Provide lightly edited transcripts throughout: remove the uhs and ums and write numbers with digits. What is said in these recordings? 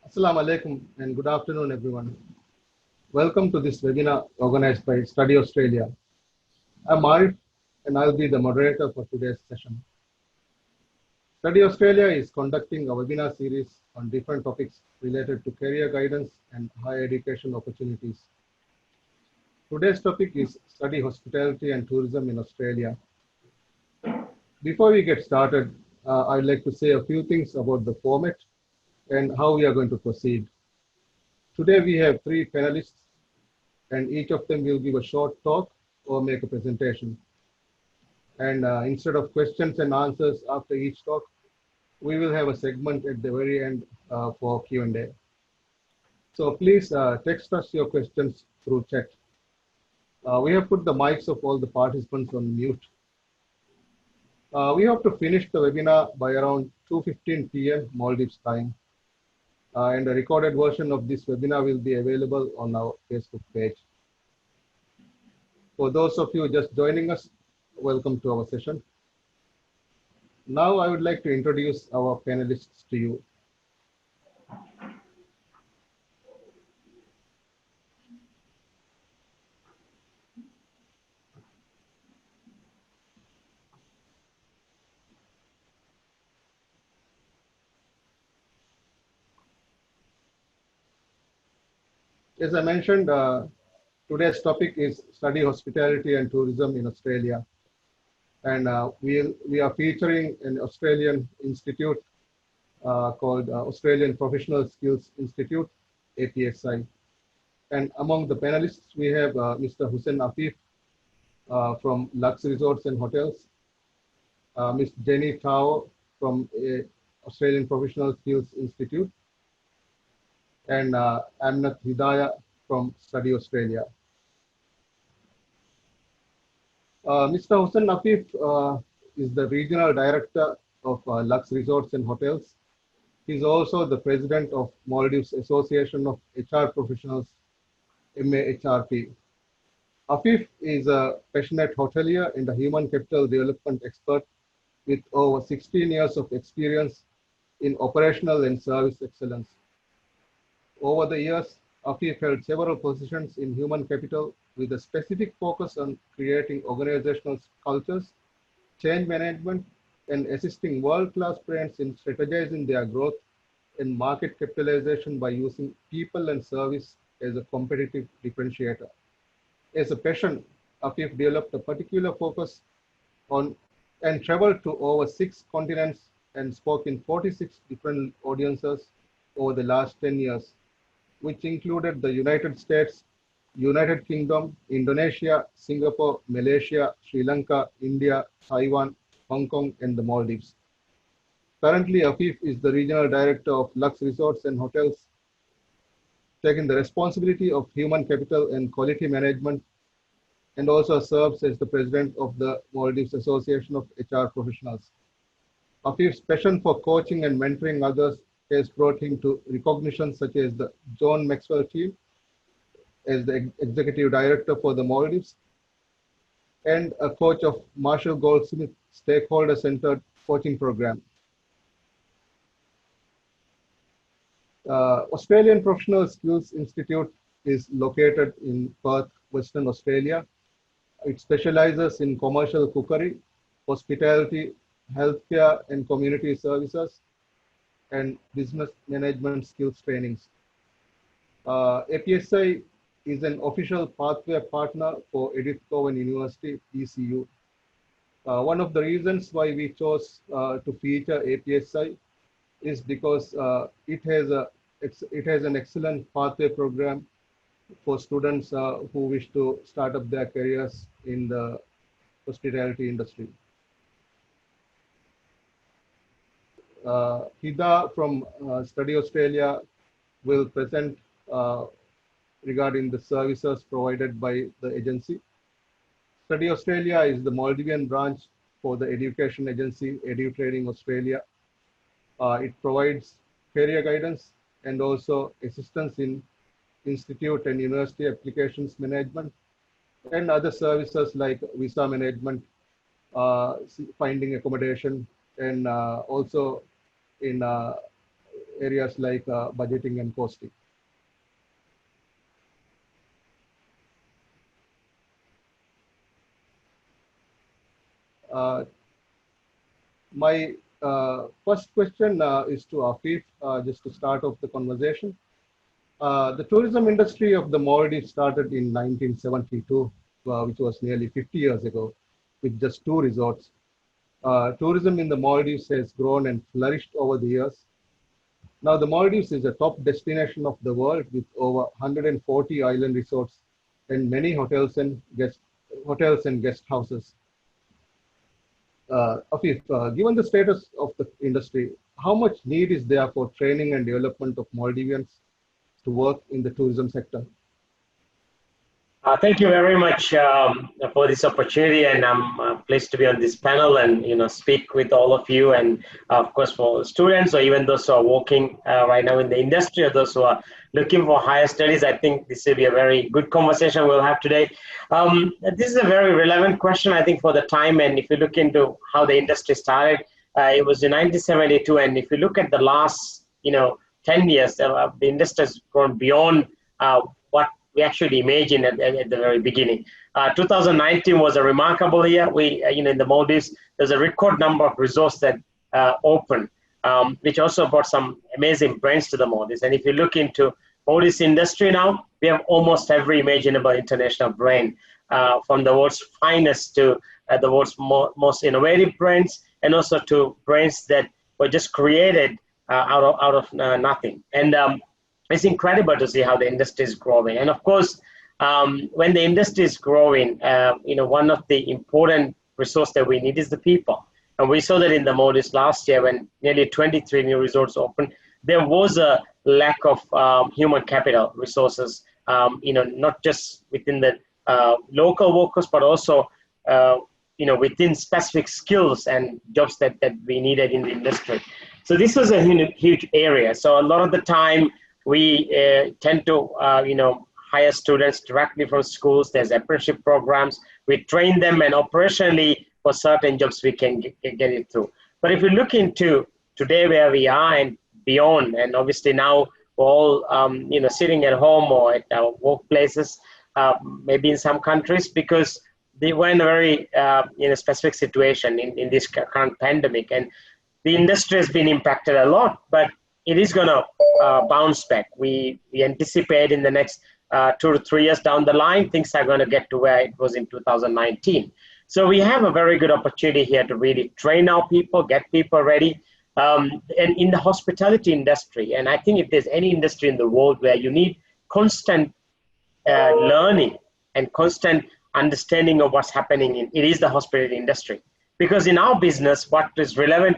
Assalamu alaikum and good afternoon, everyone. Welcome to this webinar organized by Study Australia. I'm Arif and I'll be the moderator for today's session. Study Australia is conducting a webinar series on different topics related to career guidance and higher education opportunities. Today's topic is Study Hospitality and Tourism in Australia. Before we get started, I'd like to say a few things about the format and how we are going to proceed. Today we have three panelists and each of them will give a short talk or make a presentation. And instead of questions and answers after each talk, we will have a segment at the very end for Q&A. So please text us your questions through chat. We have put the mics of all the participants on mute. We hope to finish the webinar by around 2:15 p.m. Maldives time. And a recorded version of this webinar will be available on our Facebook page. For those of you just joining us, welcome to our session. Now I would like to introduce our panelists to you. As I mentioned, today's topic is Study Hospitality and Tourism in Australia. And we are featuring an Australian institute called Australian Professional Skills Institute, APSI. And among the panelists, we have Mr. Hussain Afeef from Lux Resorts and Hotels, Ms. Jenny Tsao from Australian Professional Skills Institute, and Amnat Hidayah from Study Australia. Mr. Hussain Afeef is the Regional Director of Lux Resorts and Hotels. He's also the President of Maldives Association of HR Professionals, MAHRP. Afeef is a passionate hotelier and a human capital development expert with over 16 years of experience in operational and service excellence. Over the years, Afeef held several positions in human capital with a specific focus on creating organizational cultures, change management, and assisting world-class brands in strategizing their growth and market capitalization by using people and service as a competitive differentiator. As a passion, Afeef developed a particular focus on and traveled to over 6 continents and spoke in 46 different audiences over the last 10 years, which included the United States, United Kingdom, Indonesia, Singapore, Malaysia, Sri Lanka, India, Taiwan, Hong Kong, and the Maldives. Currently, Afeef is the Regional Director of Lux Resorts and Hotels, taking the responsibility of human capital and quality management, and also serves as the President of the Maldives Association of HR Professionals. Afeef's passion for coaching and mentoring others has brought him to recognition such as the John Maxwell Team as the Executive Director for the Maldives and a coach of Marshall Goldsmith Stakeholder Centered Coaching Program. Australian Professional Skills Institute is located in Perth, Western Australia. It specializes in commercial cookery, hospitality, healthcare and community services, and business management skills trainings. APSI is an official pathway partner for Edith Cowan University, ECU. One of the reasons why we chose to feature APSI is because it has an excellent pathway program for students who wish to start up their careers in the hospitality industry. Hida from Study Australia will present regarding the services provided by the agency. Study Australia is the Maldivian branch for the education agency, EduTraining Australia. It provides career guidance and also assistance in institute and university applications management and other services like visa management, finding accommodation, and also in areas like budgeting and costing. My first question is to Afeef, just to start off the conversation. The tourism industry of the Maldives started in 1972, which was nearly 50 years ago, with just 2 resorts. Tourism in the Maldives has grown and flourished over the years. Now, the Maldives is a top destination of the world with over 140 island resorts and many hotels and guest houses. Afeef, given the status of the industry, how much need is there for training and development of Maldivians to work in the tourism sector? Thank you very much for this opportunity, and I'm pleased to be on this panel and speak with all of you, and of course for students or even those who are working right now in the industry or those who are looking for higher studies. I think this will be a very good conversation we'll have today. This is a very relevant question, I think, for the time, and if you look into how the industry started, it was in 1972, and if you look at the last 10 years, the industry has grown beyond what we actually imagined at the very beginning. 2019 was a remarkable year. We, in the Maldives, there's a record number of resorts that opened, which also brought some amazing brands to the Maldives. And if you look into Maldives industry now, we have almost every imaginable international brand, from the world's finest to the world's most innovative brands, and also to brands that were just created out of nothing. And it's incredible to see how the industry is growing. And of course, when the industry is growing, one of the important resources that we need is the people. And we saw that in the Maldives last year when nearly 23 new resorts opened, there was a lack of human capital resources, not just within the local workers, but also, within specific skills and jobs that we needed in the industry. So this was a huge area. So a lot of the time, we tend to, hire students directly from schools. There's apprenticeship programs. We train them, and operationally for certain jobs we can get it through. But if you look into today where we are and beyond, and obviously now we're all, sitting at home or at our workplaces, maybe in some countries, because they were in a very, specific situation in this current pandemic, and the industry has been impacted a lot, but it is going to bounce back. We anticipate in the next 2 to 3 years down the line, things are going to get to where it was in 2019. So we have a very good opportunity here to really train our people, get people ready. And in the hospitality industry, and I think if there's any industry in the world where you need constant learning and constant understanding of what's happening it is the hospitality industry. Because in our business, what is relevant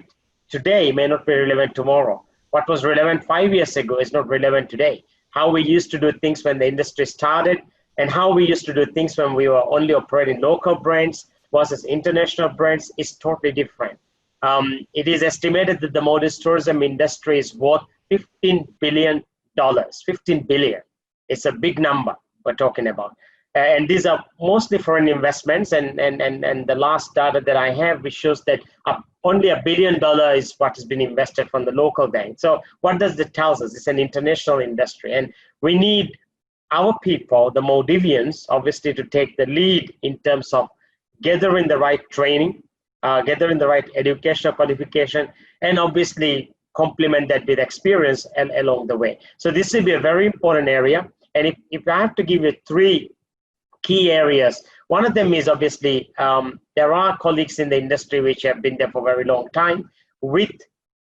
today may not be relevant tomorrow. What was relevant 5 years ago is not relevant today. How we used to do things when the industry started and how we used to do things when we were only operating local brands versus international brands is totally different. It is estimated that the Maldives tourism industry is worth $15 billion. 15 billion. It's a big number we're talking about. And these are mostly foreign investments, and the last data that I have, which shows that only $1 billion is what has been invested from the local bank. So what does that tell us? It's an international industry, and we need our people, the Maldivians, obviously to take the lead in terms of gathering the right training, gathering the right educational qualification, and obviously complement that with experience along the way. So this will be a very important area. And if I have to give you 3 key areas. One of them is obviously there are colleagues in the industry which have been there for a very long time with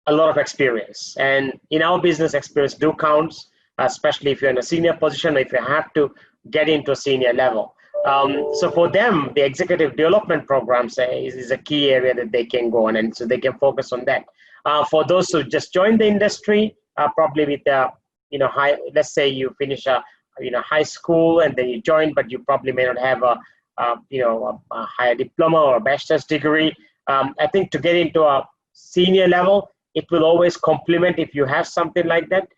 a lot of experience. And in our business, experience do counts, especially if you're in a senior position or if you have to get into a senior level. So for them, the executive development programs is a key area that they can go on, and so they can focus on that. For those who just joined the industry, probably with high, let's say you finish a high school and then you join, but you probably may not have a higher diploma or a bachelor's degree. I think to get into a senior level, it will always complement if you have something like that.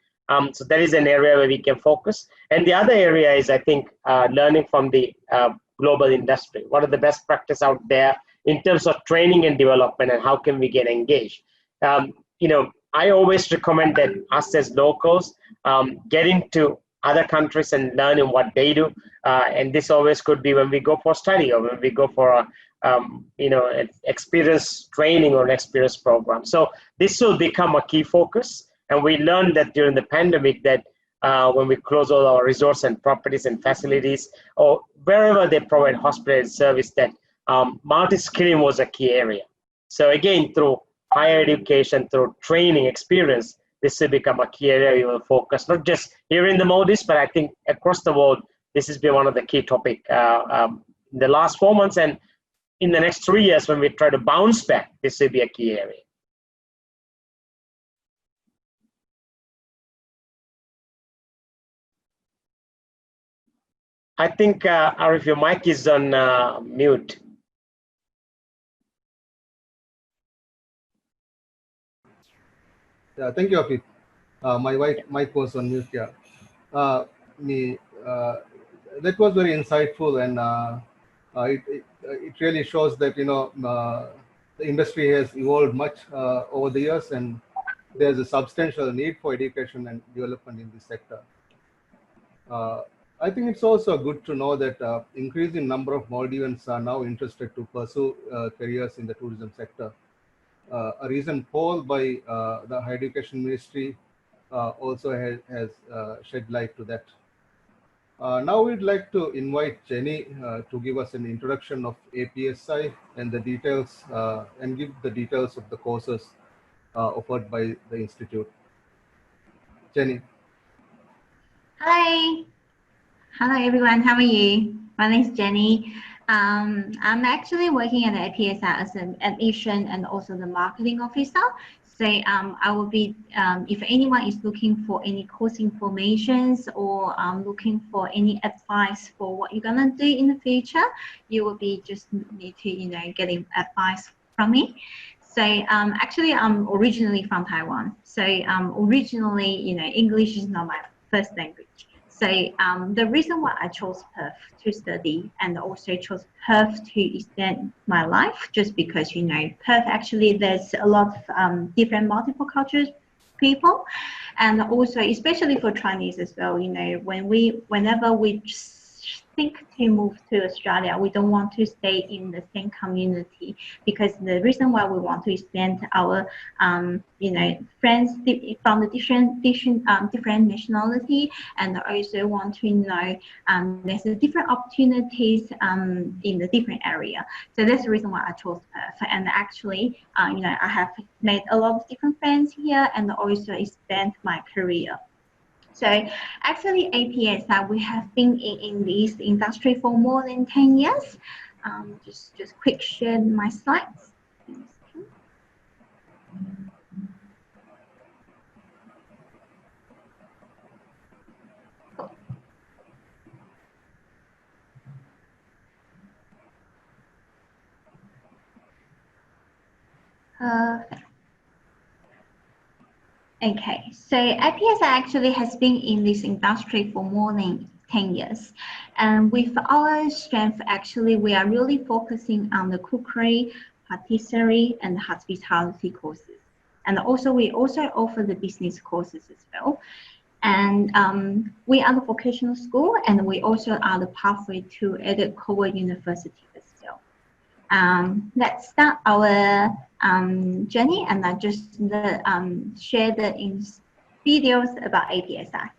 So that is an area where we can focus. And the other area is, I think, learning from the global industry. What are the best practice out there in terms of training and development, and how can we get engaged? I always recommend that us as locals get into other countries and learning what they do. And this always could be when we go for study or when we go for a an experience training or an experience program. So this will become a key focus. And we learned that during the pandemic that when we close all our resorts and properties and facilities or wherever they provide hospitality service, that multi-skilling was a key area. So again, through higher education, through training experience, this will become a key area we will focus, not just here in the Maldives, but I think across the world, this has been one of the key topic in the last 4 months. And in the next 3 years, when we try to bounce back, this will be a key area. I think, Arif, your mic is on mute. Yeah, thank you, Afeef. My mic was on mute. Yeah, me. That was very insightful, and it really shows that the industry has evolved much over the years, and there's a substantial need for education and development in this sector. I think it's also good to know that increasing number of Maldivians are now interested to pursue careers in the tourism sector. A recent poll by the Higher Education Ministry also has shed light to that. Now we'd like to invite Jenny to give us an introduction of APSI and the details and give the details of the courses offered by the institute. Jenny. Hi. Hello everyone, how are you? My name is Jenny. I'm actually working at the APSI as an admission and also the marketing officer. So I will be, if anyone is looking for any course informations or looking for any advice for what you're gonna do in the future, you will be just need to, getting advice from me. So actually I'm originally from Taiwan. So originally, English is not my first language. So the reason why I chose Perth to study and also chose Perth to extend my life, just because, Perth actually there's a lot of different multiple cultures people, and also especially for Chinese as well, whenever we think to move to Australia, we don't want to stay in the same community, because the reason why we want to extend our friends from the different nationality, and also want to know there's a different opportunities in the different area. So that's the reason why I chose Perth. And actually I have made a lot of different friends here and also expand my career. So actually APSI, we have been in this industry for more than 10 years. Just quick share my slides. Okay, so APSI actually has been in this industry for more than 10 years. And with our strength, actually, we are really focusing on the cookery, patisserie, and hospitality courses. And also, we also offer the business courses as well. And we are the vocational school, and we also are the pathway to Edith Cowan University as well. Let's start our journey, and I just share the videos about APSI.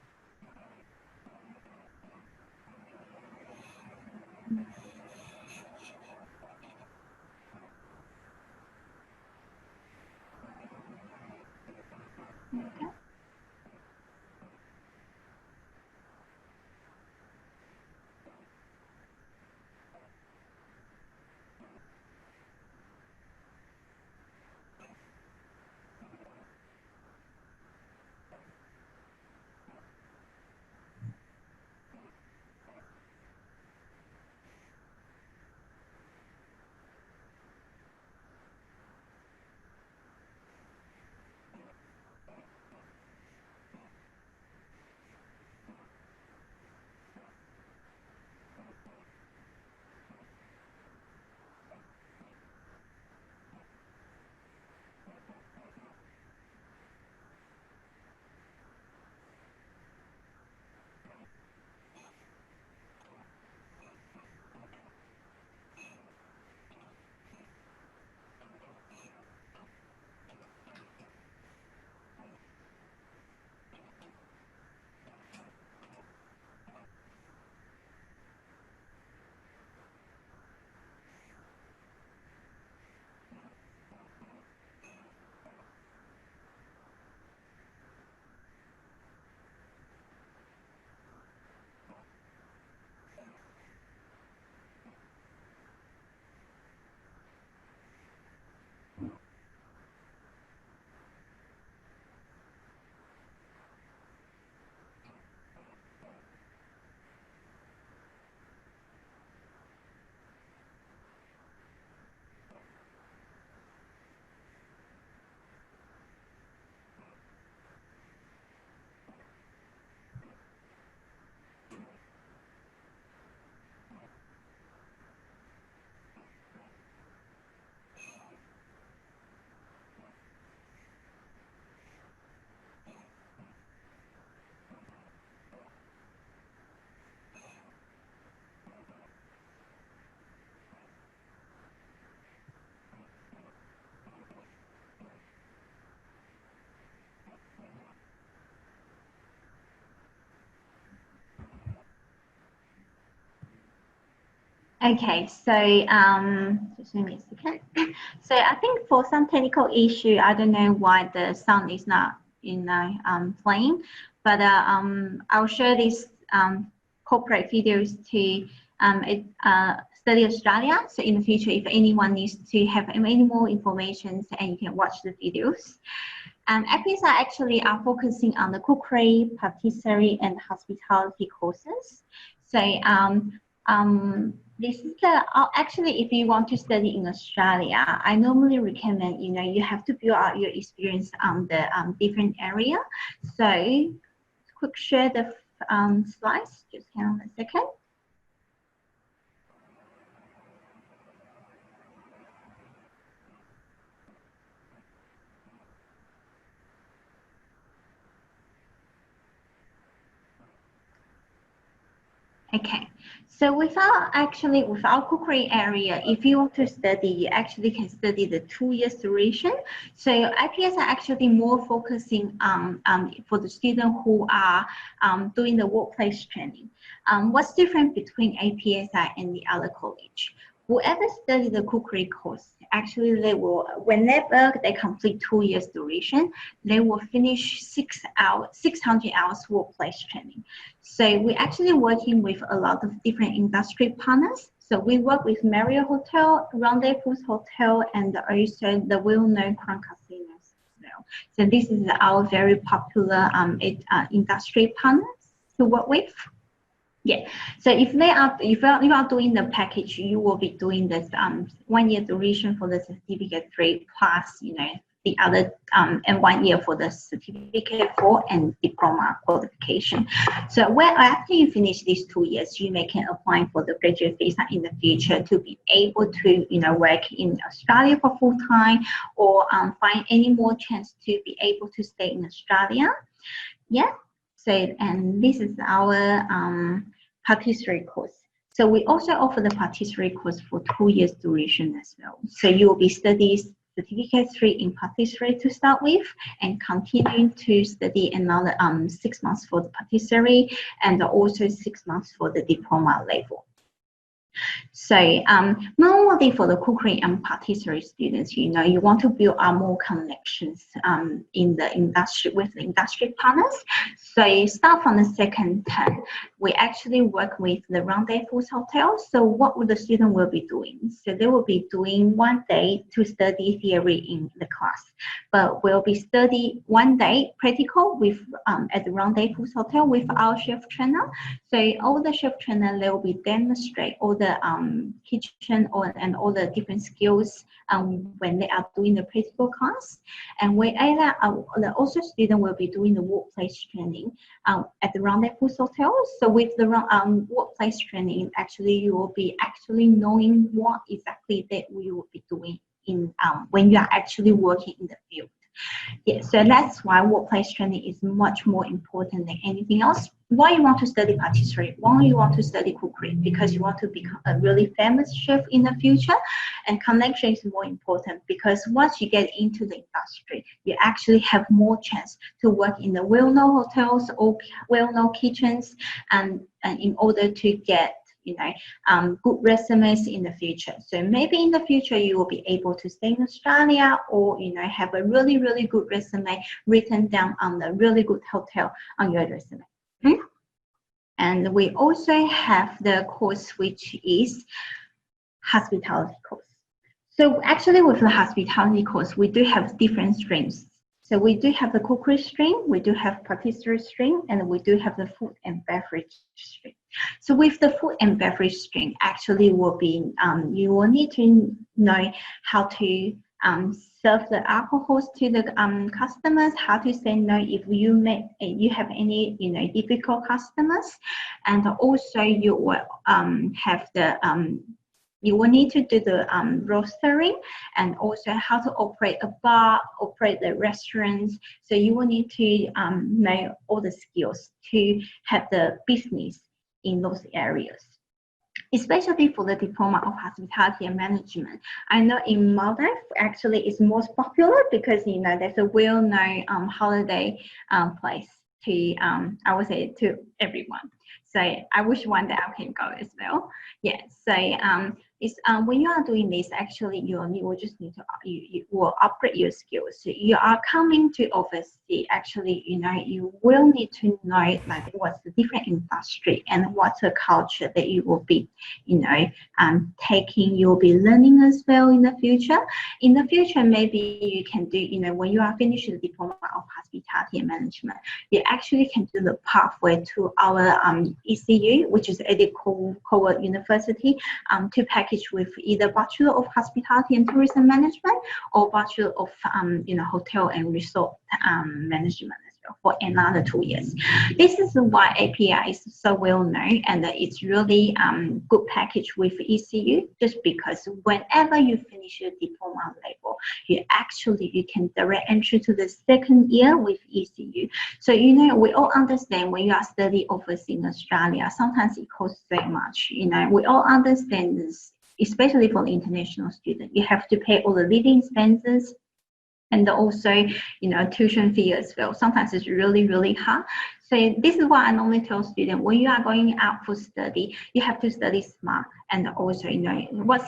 Okay, so just give me a second. So I think for some technical issue, I don't know why the sound is not, playing, but I'll share these corporate videos to Study Australia. So in the future, if anyone needs to have any more information, and you can watch the videos. APSI actually are focusing on the cookery, patisserie, and hospitality courses. So this is the actually, if you want to study in Australia, I normally recommend you have to build out your experience on the different area. So quick share the slides. Just hang on a second. Okay, so with our cookery area, if you want to study, you actually can study the 2 years duration. So IPS are actually more focusing on for the students who are doing the workplace training. What's different between APSI and the other college? Whoever study the cookery course, actually they will, whenever they complete 2 years duration, they will finish 600 hours workplace training. So we're actually working with a lot of different industry partners. So we work with Marriott Hotel, Rendezvous Hotel, and also the well-known Crown Casinos as well. So this is our very popular industry partners to work with. Yeah, so if you are doing the package, you will be doing this 1 year duration for the certificate 3 plus the other and 1 year for the certificate 4 and diploma qualification. So after you finish these 2 years, you can apply for the graduate visa in the future to be able to work in Australia for full time, or find any more chance to be able to stay in Australia. Yeah. So, and this is our patisserie course. So we also offer the patisserie course for 2 years duration as well. So you will be studying certificate 3 in patisserie to start with, and continuing to study another 6 months for the patisserie, and also 6 months for the diploma level. So normally for the cookery and patisserie students, you want to build more connections in the industry with the industry partners. So you start from the second term, we actually work with the Rendezvous Hotel. So what would the student will be doing? So they will be doing 1 day to study theory in the class, but we'll be study 1 day practical with at the Rendezvous Hotel with our chef trainer. So all the chef trainer, they will be demonstrate all the kitchen and all the different skills when they are doing the practical class. And also student will be doing the workplace training at the Rendezvous Hotel. So with the workplace training, actually you will be actually knowing what exactly that we will be doing in when you are actually working in the field. Yeah, so that's why workplace training is much more important than anything else. Why you want to study patisserie? Why you want to study cookery? Because you want to become a really famous chef in the future, and connection is more important, because once you get into the industry, you actually have more chance to work in the well-known hotels or well-known kitchens, and in order to get good resumes in the future. So maybe in the future you will be able to stay in Australia, or have a really, really good resume written down on the really good hotel on your resume. And we also have the course which is hospitality course. So actually with the hospitality course, we do have different streams. So we do have the cookery stream, we do have patisserie stream, and we do have the food and beverage stream. So with the food and beverage stream, actually will be you will need to know how to serve the alcohols to the customers, how to say no if you have any difficult customers, and also you will have the you will need to do the rostering, and also how to operate a bar, operate the restaurants. So you will need to know all the skills to have the business in those areas. Especially for the diploma of hospitality and management. I know in Maldives actually it's most popular because there's a well-known holiday place to I would say to everyone. So I wish one day I can go as well. Yeah. So it's when you are doing this, actually you will just need to you will upgrade your skills. So you are coming to oversee. Actually, you will need to know like what's the different industry and what's the culture that you will be taking. You'll be learning as well in the future. In the future, maybe you can do when you are finished the diploma of hospitality and management, you actually can do the pathway to our ECU, which is Eddie Coward University, to package with either Bachelor of Hospitality and Tourism Management or Bachelor of Hotel and Resort Management as well for another 2 years. This is why API is so well known, and it's really good package with ECU, just because whenever you finish your diploma level, you can direct entry to the second year with ECU. So we all understand when you are studying overseas in Australia, sometimes it costs so much. We all understand this, especially for the international student. You have to pay all the living expenses and also tuition fee as well. Sometimes it's really, really hard. So this is why I normally tell students, when you are going out for study, you have to study smart. And also,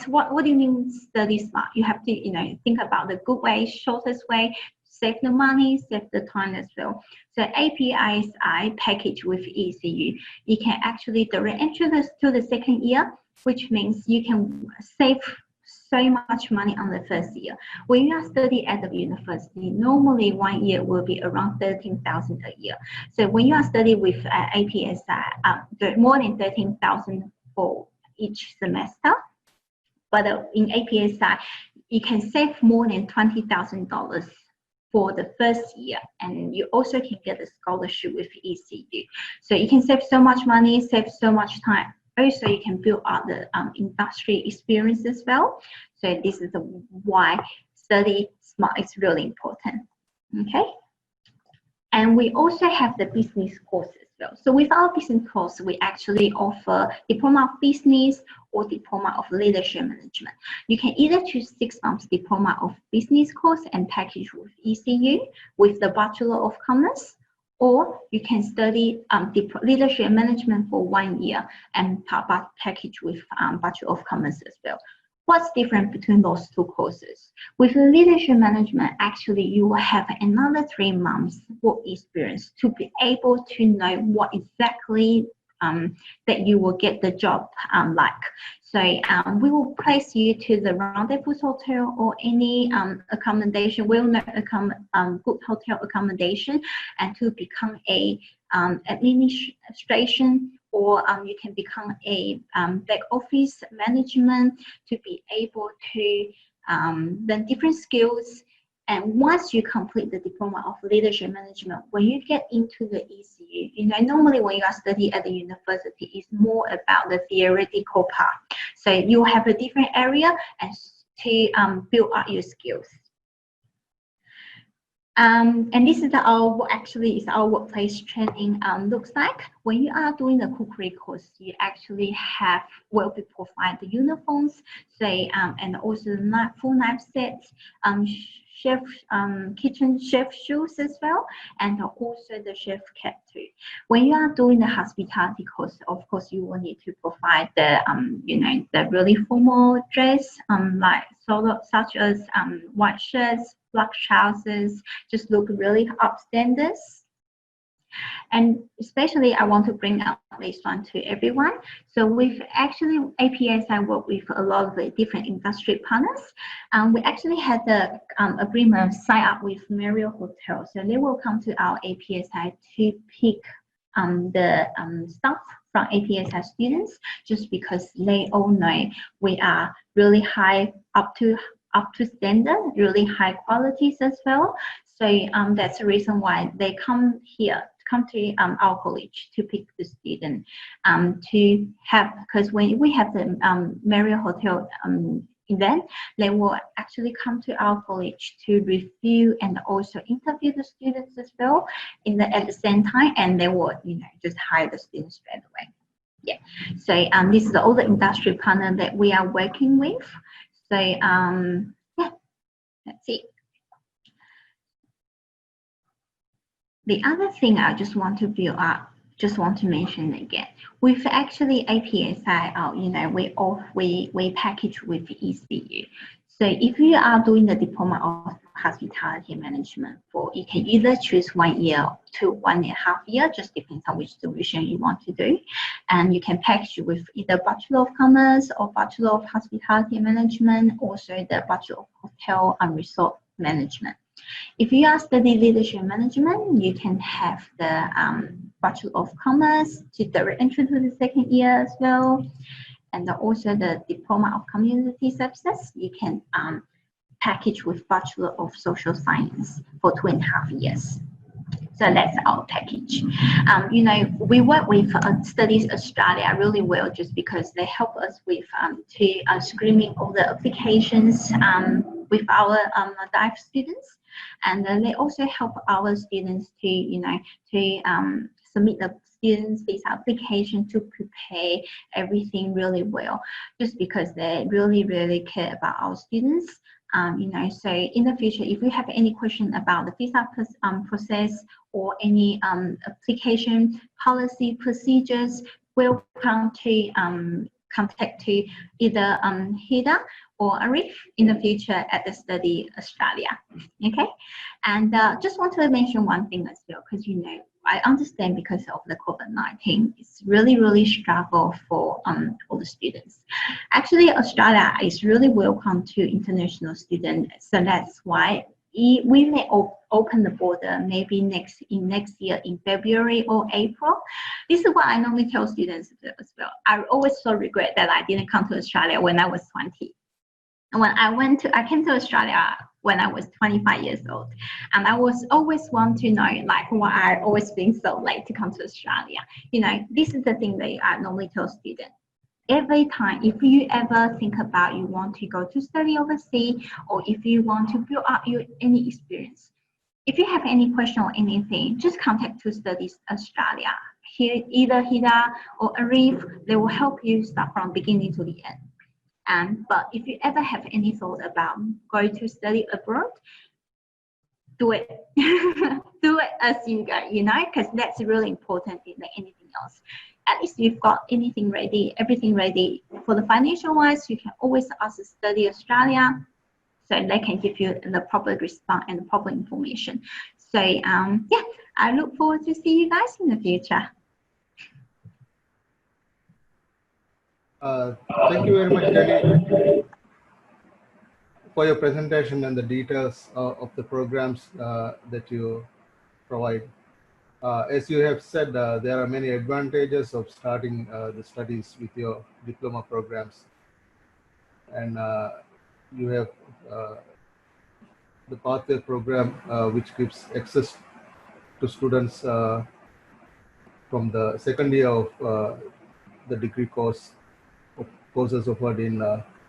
what do you mean study smart? You have to think about the good way, shortest way, save the money, save the time as well. So APSI package with ECU, you can actually direct entry to the second year, which means you can save so much money on the first year. When you are studying at the university, normally 1 year will be around 13,000 a year. So when you are studying with APSI, more than 13,000 for each semester. But in APSI, you can save more than $20,000 for the first year, and you also can get a scholarship with ECU. So you can save so much money, save so much time. Also, you can build out the industry experience as well. So this is why study smart is really important. Okay. And we also have the business course as well. So with our business course, we actually offer Diploma of Business or Diploma of Leadership Management. You can either choose 6 months Diploma of Business course and package with ECU with the Bachelor of Commerce, or you can study Leadership Management for 1 year and package with Bachelor of Commerce as well. What's different between those 2 courses? With leadership management, actually, you will have another 3 months work experience to be able to know what exactly that you will get the job like. So we will place you to the Rendezvous Hotel or any accommodation, good hotel accommodation, and to become a administration, or you can become a back office management to be able to learn different skills. And once you complete the Diploma of Leadership Management, when you get into the ECU, normally when you are studying at the university, it's more about the theoretical part. So you have a different area and to build up your skills. And this is our workplace training looks like. When you are doing the cookery course, you actually will be provided uniforms, and also full knife sets, kitchen chef shoes as well, and also the chef cap too. When you are doing the hospitality course, of course you will need to provide the the really formal dress, such as white shirts, black trousers, just look really upstanding. And especially I want to bring up this one to everyone. So with actually APSI work with a lot of the different industry partners. We actually had the agreement sign up with Marriott Hotel. So they will come to our APSI to pick the staff from APSI students, just because they all know we are really high up to standard, really high qualities as well. So that's the reason why they come to our college to pick the student to have, because when we have the Marriott Hotel event, they will actually come to our college to review and also interview the students as well at the same time, and they will just hire the students straight away. Yeah. So this is all the industry partner that we are working with. So yeah, that's it. The other thing I just want to build up, just want to mention again, with actually APSI, we package with ECU. So if you are doing the diploma of hospitality management, you can either choose 1 year to 1.5 years, just depends on which solution you want to do. And you can package with either Bachelor of Commerce or Bachelor of Hospitality Management, also the Bachelor of Hotel and Resort Management. If you are studying leadership management, you can have the Bachelor of Commerce to direct entry to the 2nd year as well. And also the Diploma of Community Services, you can package with Bachelor of Social Science for 2.5 years. So that's our package. We work with Studies Australia really well just because they help us with screening all the applications with our dive students, and then they also help our students to submit the students' visa application to prepare everything really well, just because they really care about our students. So in the future, if you have any question about the visa process or any application policy procedures, welcome to contact to either Hida or Arif in the future at the Study Australia. Okay, and just want to mention one thing as well, because I understand because of the COVID-19, it's really struggle for all the students. Actually, Australia is really welcome to international students, so that's why we may open the border maybe next year in February or April. This is what I normally tell students as well. I always so regret that I didn't come to Australia when I was 20. And when I came to Australia when I was 25 years old, and I was always want to know like why I always been so late to come to Australia. This is the thing that I normally tell students. Every time, if you ever think about you want to go to study overseas, or if you want to build up any experience, if you have any question or anything, just contact to Studies Australia. Here, either Hida or Arif, they will help you start from beginning to the end. But if you ever have any thought about going to study abroad, do it. Do it as you go, because that's really important than anything else. At least you've got everything ready. For the financial wise, you can always ask Study Australia, so they can give you the proper response and the proper information. So yeah, I look forward to see you guys in the future. Thank you very much, Jenny, for your presentation and the details of the programs that you provide. As you have said, there are many advantages of starting the studies with your diploma programs. And you have the pathway program, which gives access to students from the 2nd year of the degree courses offered in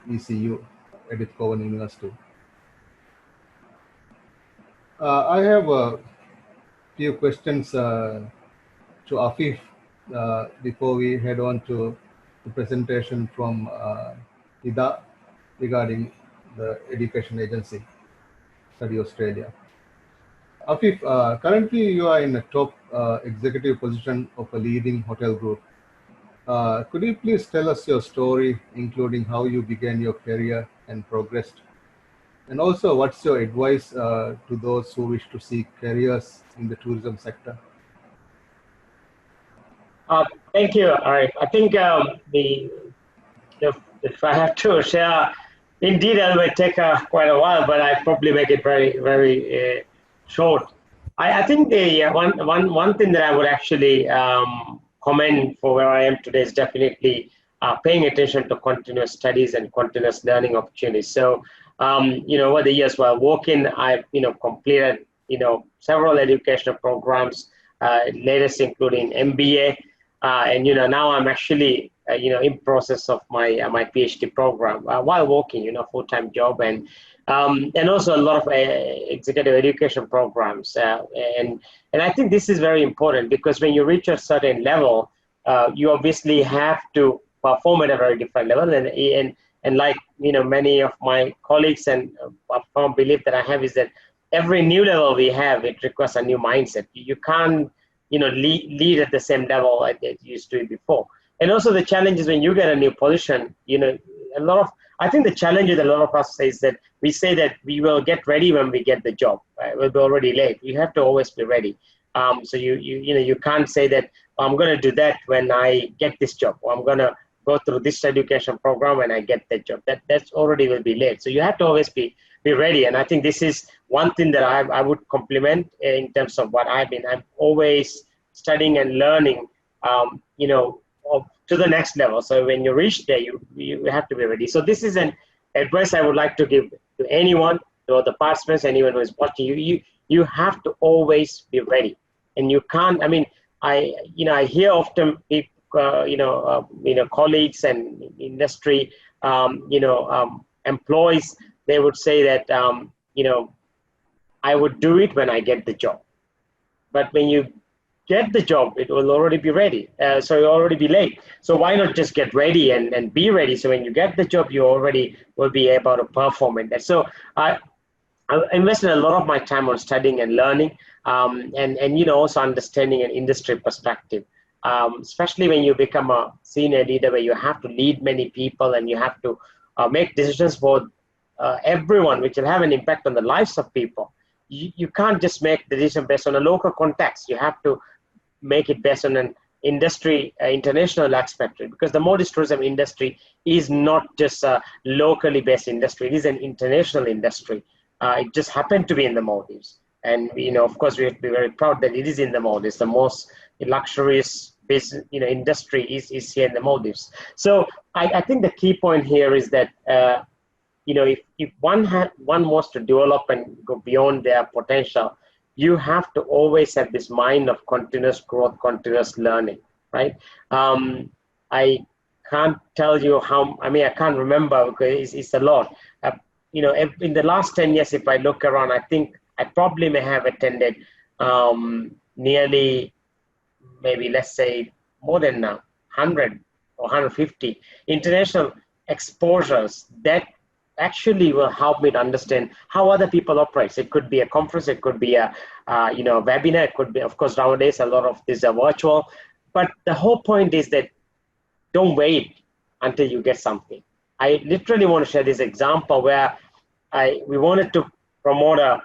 ECU, Edith Cowan University. I have a few questions to Afeef before we head on to the presentation from Ida regarding the education agency, Study Australia. Afeef, currently you are in a top executive position of a leading hotel group. Could you please tell us your story, including how you began your career and progressed? And also, what's your advice to those who wish to seek careers in the tourism sector? Thank you. All right. I think if I have to share in detail, it may take quite a while, but I probably make it very short. I think the one thing that I would actually comment for where I am today is definitely paying attention to continuous studies and continuous learning opportunities. So, over the years while working, I've completed several educational programs, latest including MBA, and now I'm actually in process of my PhD program while working, full-time job, and also a lot of executive education programs, and I think this is very important because when you reach a certain level, you obviously have to perform at a very different level, and like many of my colleagues and a firm belief that I have is that every new level we have, it requires a new mindset. You can't, lead at the same level as it used to be before. And also the challenge is when you get a new position, I think the challenge with a lot of us is that we say that we will get ready when we get the job. Right? We'll be already late. You have to always be ready. So you can't say that I'm going to do that when I get this job, or I'm going to go through this education program when I get that job. That's already will be late. So you have to always be ready. And I think this is one thing that I would compliment in terms of what I'm always studying and learning, to the next level. So when you reach there, you have to be ready. So this is an advice I would like to give to anyone, to the participants, anyone who is watching you have to always be ready. And you can't, I hear often people, colleagues and industry, employees, they would say that, I would do it when I get the job. But when you get the job, it will already be ready. So you'll already be late. So why not just get ready and be ready? So when you get the job, you already will be able to perform in that. So I invested a lot of my time on studying and learning, and also understanding an industry perspective, especially when you become a senior leader where you have to lead many people and you have to make decisions for everyone, which will have an impact on the lives of people. You can't just make the decision based on a local context. You have to make it based on an industry, international aspect, because the Maldives tourism industry is not just a locally based industry. It is an international industry. It just happened to be in the Maldives. And, of course, we have to be very proud that it is in the Maldives. The most luxurious business, industry is here in the Maldives. So I think the key point here is that, if one wants to develop and go beyond their potential, you have to always have this mind of continuous growth, continuous learning, right? I can't tell you how, I can't remember because it's a lot. In the last 10 years, if I look around, I think I probably may have attended nearly, maybe let's say more than 100 or 150 international exposures that actually will help me to understand how other people operate. So it could be a conference, it could be a webinar, it could be, of course, nowadays a lot of these are virtual. But the whole point is that don't wait until you get something. I literally want to share this example where we wanted to promote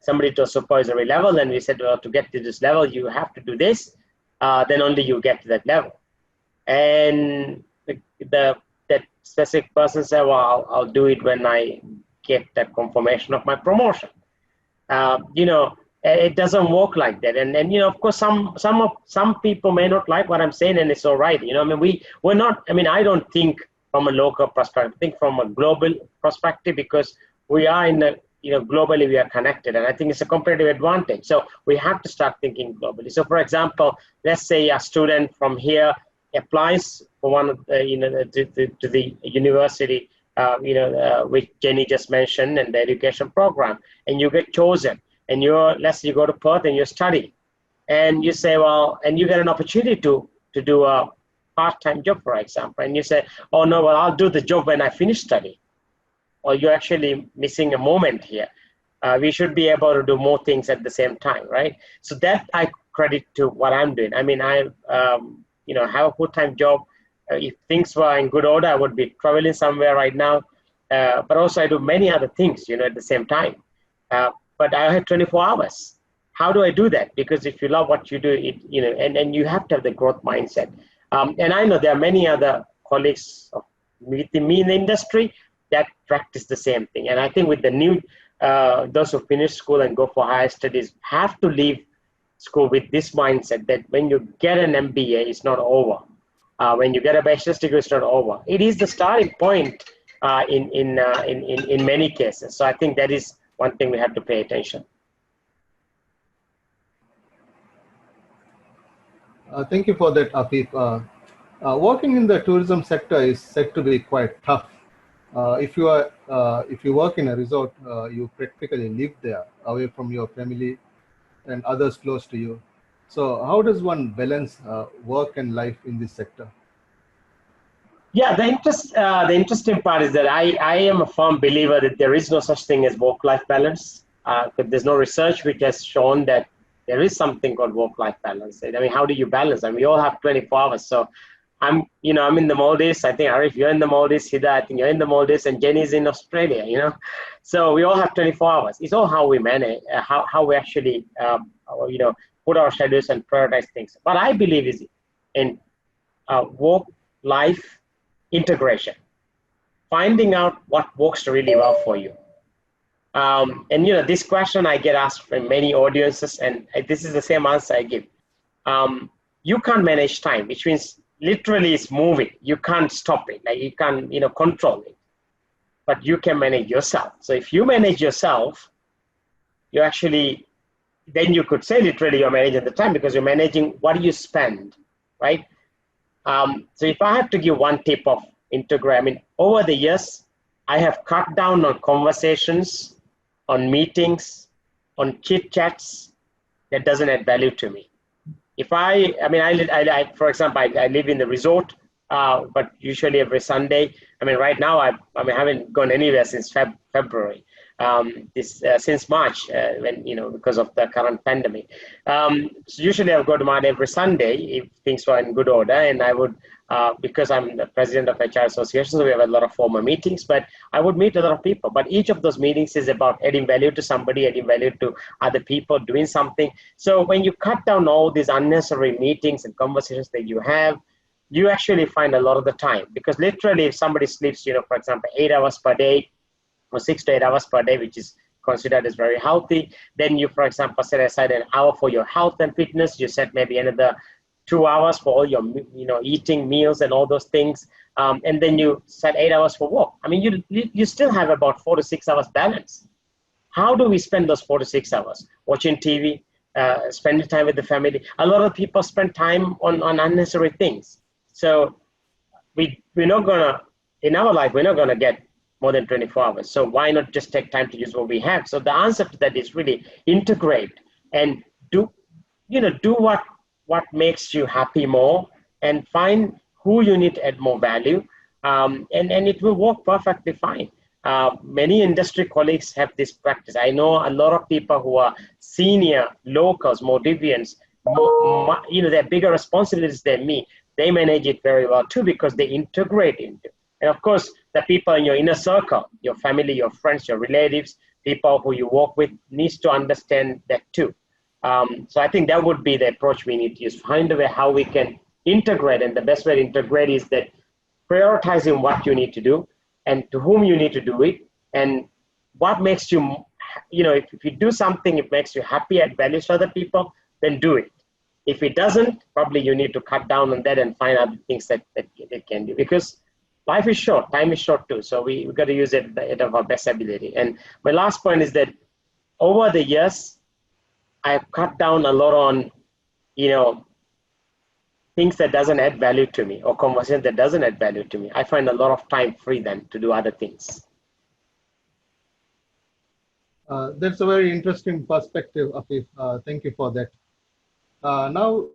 somebody to a supervisory level, and we said, well, to get to this level, you have to do this, then only you get to that level. And that specific person said, well, I'll do it when I get the confirmation of my promotion. It doesn't work like that. And of course, some people may not like what I'm saying, and it's all right. We're not, I don't think from a local perspective, I think from a global perspective, because we are in the, globally we are connected, and I think it's a competitive advantage. So we have to start thinking globally. So for example, let's say a student from here applies for one of to the university, which Jenny just mentioned, and the education program, and you get chosen, and let's say you go to Perth and you study, and you say, well, and you get an opportunity to do a part-time job, for example, and you say, oh no, well, I'll do the job when I finish study. Or you're actually missing a moment here. We should be able to do more things at the same time, right? So that I credit to what I'm doing. I have a full-time job. If things were in good order, I would be traveling somewhere right now. But also I do many other things, at the same time. But I have 24 hours. How do I do that? Because if you love what you do, and you have to have the growth mindset. And I know there are many other colleagues with me in the industry that practice the same thing. And I think with the new, those who finish school and go for higher studies have to leave school with this mindset that when you get an MBA, it's not over. When you get a bachelor's degree, it's not over. It is the starting point in many cases. So I think that is one thing we have to pay attention. Thank you for that, Afeef. Working in the tourism sector is said to be quite tough. If you work in a resort, you practically live there, away from your family and others close to you. So how does one balance work and life in this sector? Yeah, the interesting part is that I am a firm believer that there is no such thing as work-life balance. there's no research which has shown that there is something called work-life balance. I mean, how do you balance? I mean, we all have 24 hours. So I'm in the Maldives. I think Arif, you're in the Maldives. Hida, I think you're in the Maldives, and Jenny's in Australia. So we all have 24 hours. It's all how we manage, how we actually, put our schedules and prioritize things. What I believe is in work-life integration, finding out what works really well for you. And this question I get asked from many audiences, and this is the same answer I give. You can't manage time, which means literally it's moving. You can't stop it. Like you can't, control it. But you can manage yourself. So if you manage yourself, you actually, then you could say literally you're managing the time because you're managing what you spend, right? So if I have to give one tip of integrate, I mean, over the years, I have cut down on conversations, on meetings, on chit chats that doesn't add value to me. If I for example, I live in the resort, but usually every Sunday. I mean, right now I haven't gone anywhere since February. Since March, when because of the current pandemic. So usually I would go to Mad every Sunday if things were in good order, and I would because I'm the president of HR Association, so we have a lot of formal meetings. But I would meet a lot of people. But each of those meetings is about adding value to somebody, adding value to other people, doing something. So when you cut down all these unnecessary meetings and conversations that you have, you actually find a lot of the time, because literally if somebody sleeps, for example, 8 hours per day, or 6 to 8 hours per day, which is considered as very healthy. Then you, for example, set aside an hour for your health and fitness. You set maybe another 2 hours for all your, eating meals and all those things. And then you set 8 hours for work. I mean, you still have about 4 to 6 hours balance. How do we spend those 4 to 6 hours? Watching TV, spending time with the family. A lot of people spend time on unnecessary things. So we're not gonna, in our life, we're not gonna get more than 24 hours. So why not just take time to use what we have? So the answer to that is really integrate and do what makes you happy more, and find who you need to add more value. And it will work perfectly fine. Many industry colleagues have this practice. I know a lot of people who are senior locals, Maldivians, they have bigger responsibilities than me. They manage it very well too, because they integrate into. And of course, the people in your inner circle, your family, your friends, your relatives, people who you work with, needs to understand that too. So I think that would be the approach we need to use. Find a way how we can integrate, and the best way to integrate is that prioritizing what you need to do and to whom you need to do it, and what makes you, if you do something, it makes you happy, add values to other people, then do it. If it doesn't, probably you need to cut down on that and find other things that can do, because life is short, time is short too. So we got to use it at our best ability. And my last point is that over the years, I've cut down a lot on, things that doesn't add value to me, or conversation that doesn't add value to me. I find a lot of time free then to do other things. That's a very interesting perspective, Afeef. Thank you for that. Now,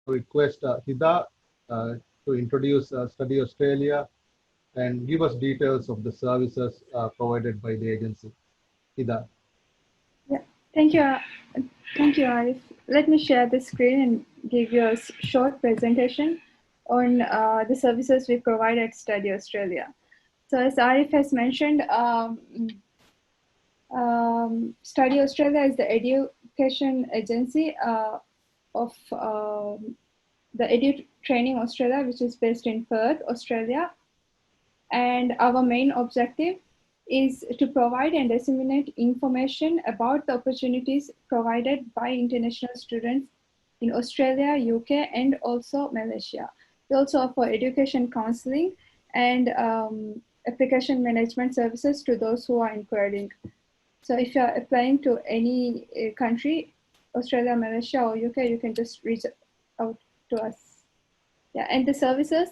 request Hida to introduce Study Australia and give us details of the services provided by the agency. Hida. Yeah, thank you, Arif. Let me share the screen and give you a short presentation on the services we provide at Study Australia. So as Arif has mentioned, Study Australia is the education agency of the Edu Training Australia, which is based in Perth, Australia. And our main objective is to provide and disseminate information about the opportunities provided by international students in Australia, UK, and also Malaysia. We also offer education counseling and application management services to those who are inquiring. So if you're applying to any country, Australia, Malaysia, or UK, you can just reach out to us. Yeah, and the services,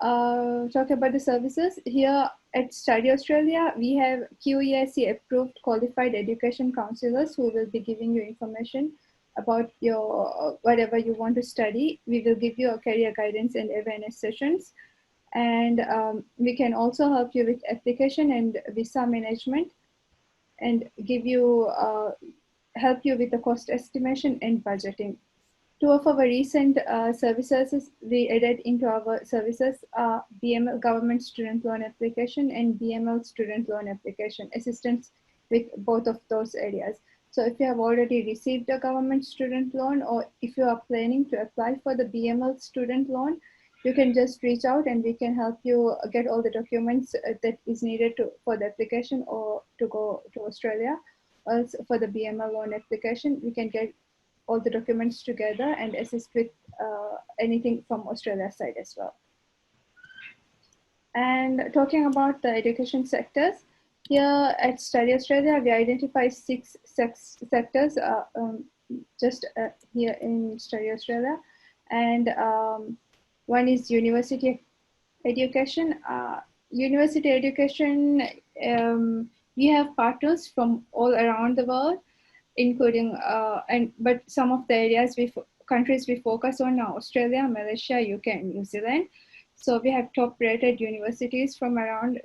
talk about the services, here at Study Australia, we have QEIC approved qualified education counselors who will be giving you information about your whatever you want to study. We will give you a career guidance and awareness sessions. And we can also help you with application and visa management. and give you help you with the cost estimation and budgeting. Two of our recent services we added into our services are BML Government Student Loan Application and BML Student Loan Application, assistance with both of those areas. So if you have already received a government student loan, or if you are planning to apply for the BML student loan, you can just reach out and we can help you get all the documents that is needed for the application or to go to Australia. Also for the BML loan application, we can get all the documents together and assist with anything from Australia side as well. And talking about the education sectors, here at Study Australia, we identify 6 sectors just here in Study Australia. And one is university education. University education, we have partners from all around the world, including but some of the areas countries we focus on are Australia, Malaysia, UK, and New Zealand. So we have top-rated universities from around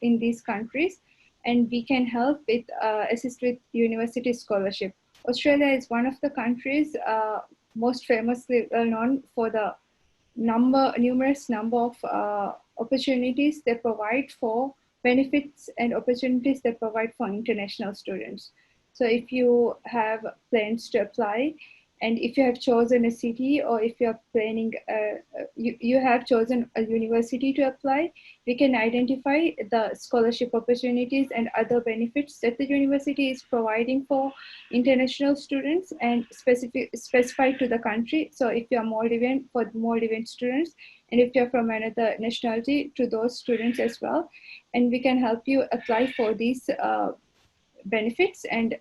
in these countries, and we can help with assist with university scholarship. Australia is one of the countries most famously well known for the numerous number of opportunities they provide for benefits and opportunities they provide for international students. So if you have plans to apply, and if you have chosen a city, or if you are planning, you have chosen a university to apply, we can identify the scholarship opportunities and other benefits that the university is providing for international students and specified to the country. So if you are Maldivian, for Maldivian students, and if you're from another nationality, to those students as well. And we can help you apply for these benefits. And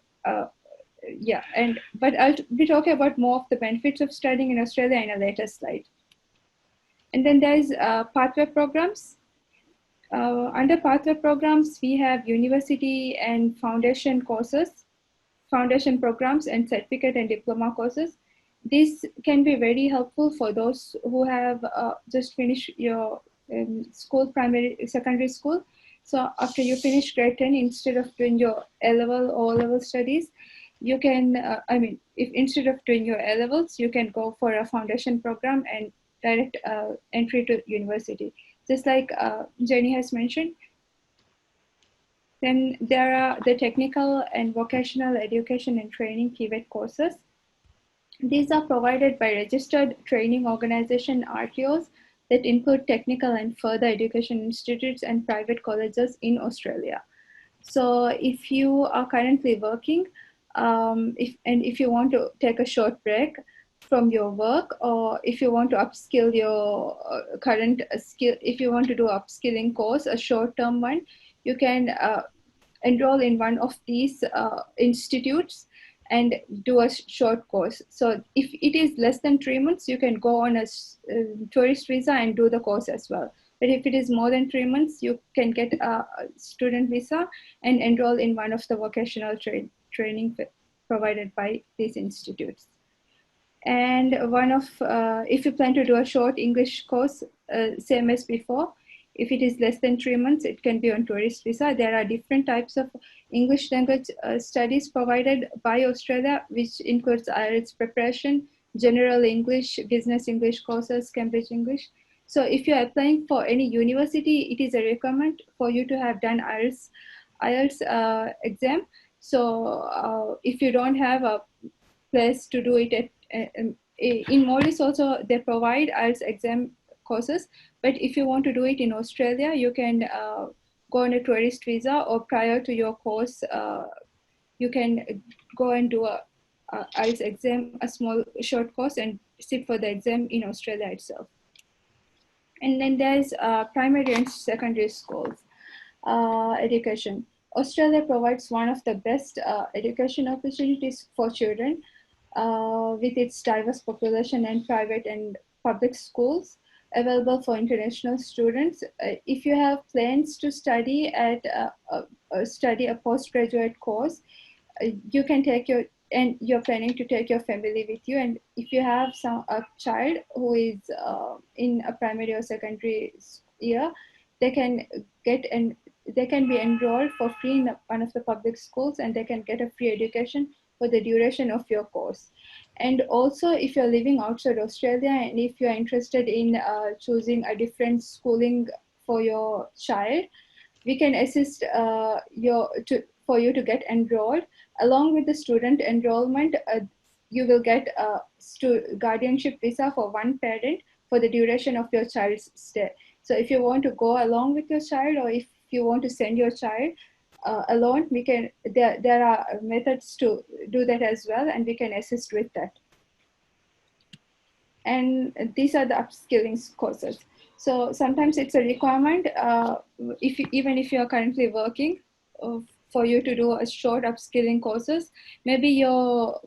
but I'll be talking about more of the benefits of studying in Australia in a later slide. And then there's pathway programs. Under pathway programs, we have university and foundation courses, foundation programs, and certificate and diploma courses. This can be very helpful for those who have just finished your school, secondary school. So after you finish grade 10, instead of doing your A-level or O-level studies, you can, if instead of doing your A-levels, you can go for a foundation program and direct entry to university. Just like Jenny has mentioned. Then there are the technical and vocational education and training TVET courses. These are provided by registered training organization RTOs that include technical and further education institutes and private colleges in Australia. So if you are currently working, if you want to take a short break from your work, or if you want to upskill your current skill, if you want to do upskilling course, a short-term one, you can enroll in one of these institutes and do a short course. So if it is less than 3 months, you can go on a tourist visa and do the course as well. But if it is more than 3 months, you can get a student visa and enroll in one of the vocational training provided by these institutes. And one of, if you plan to do a short English course, same as before, if it is less than 3 months, it can be on tourist visa. There are different types of English language studies provided by Australia, which includes IELTS preparation, general English, business English courses, Cambridge English. So if you're applying for any university, it is a requirement for you to have done IELTS exam. So if you don't have a place to do it in Maldives also, they provide IELTS exam courses. But if you want to do it in Australia, you can go on a tourist visa, or prior to your course, you can go and do a IELTS exam, a small short course, and sit for the exam in Australia itself. And then there's primary and secondary schools education. Australia provides one of the best education opportunities for children with its diverse population and private and public schools available for international students. If you have plans to study at study a postgraduate course, you can take and you're planning to take your family with you. And if you have a child who is in a primary or secondary year, they can get they can be enrolled for free in one of the public schools, and they can get a free education for the duration of your course. And also, if you're living outside Australia and if you're interested in choosing a different schooling for your child, we can assist for you to get enrolled. Along with the student enrollment, you will get a guardianship visa for one parent for the duration of your child's stay. So if you want to go along with your child, or if you want to send your child alone, we can. There are methods to do that as well, and we can assist with that. And these are the upskilling courses. So sometimes it's a requirement, even if you are currently working, for you to do a short upskilling courses. Maybe your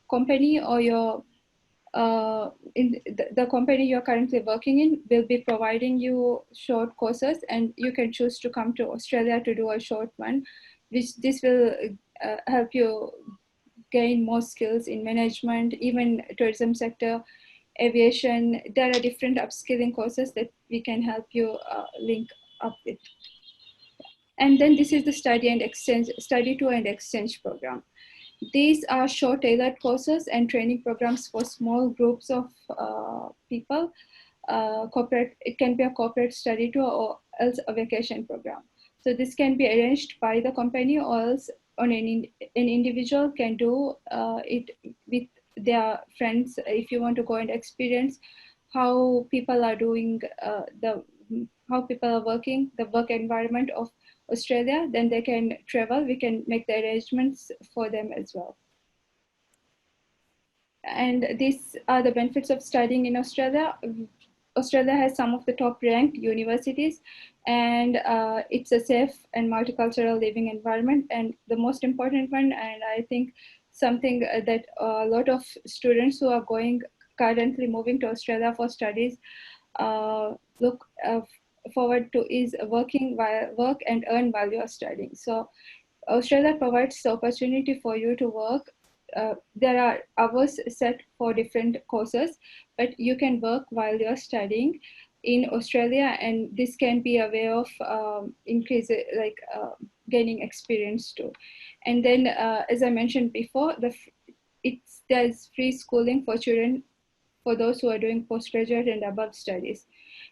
company or your in the company you're currently working in will be providing you short courses, and you can choose to come to Australia to do a short one, which this will help you gain more skills in management, even tourism sector, aviation. There are different upskilling courses that we can help you link up with. And then this is the study tour and exchange program. These are short tailored courses and training programs for small groups of people. It can be a corporate study tour or else a vacation program. So this can be arranged by the company, or else an individual can do it with their friends. If you want to go and experience how people are doing how people are working, the work environment of Australia, then they can travel. We can make the arrangements for them as well. And these are the benefits of studying in Australia. Australia has some of the top ranked universities, and it's a safe and multicultural living environment. And the most important one, and I think something that a lot of students who are currently moving to Australia for studies look forward to, is work and earn while you're studying. So Australia provides the opportunity for you to work. There are hours set for different courses, but you can work while you're studying in Australia, and this can be a way of gaining experience too. And then, as I mentioned before, there's free schooling for children, for those who are doing postgraduate and above studies.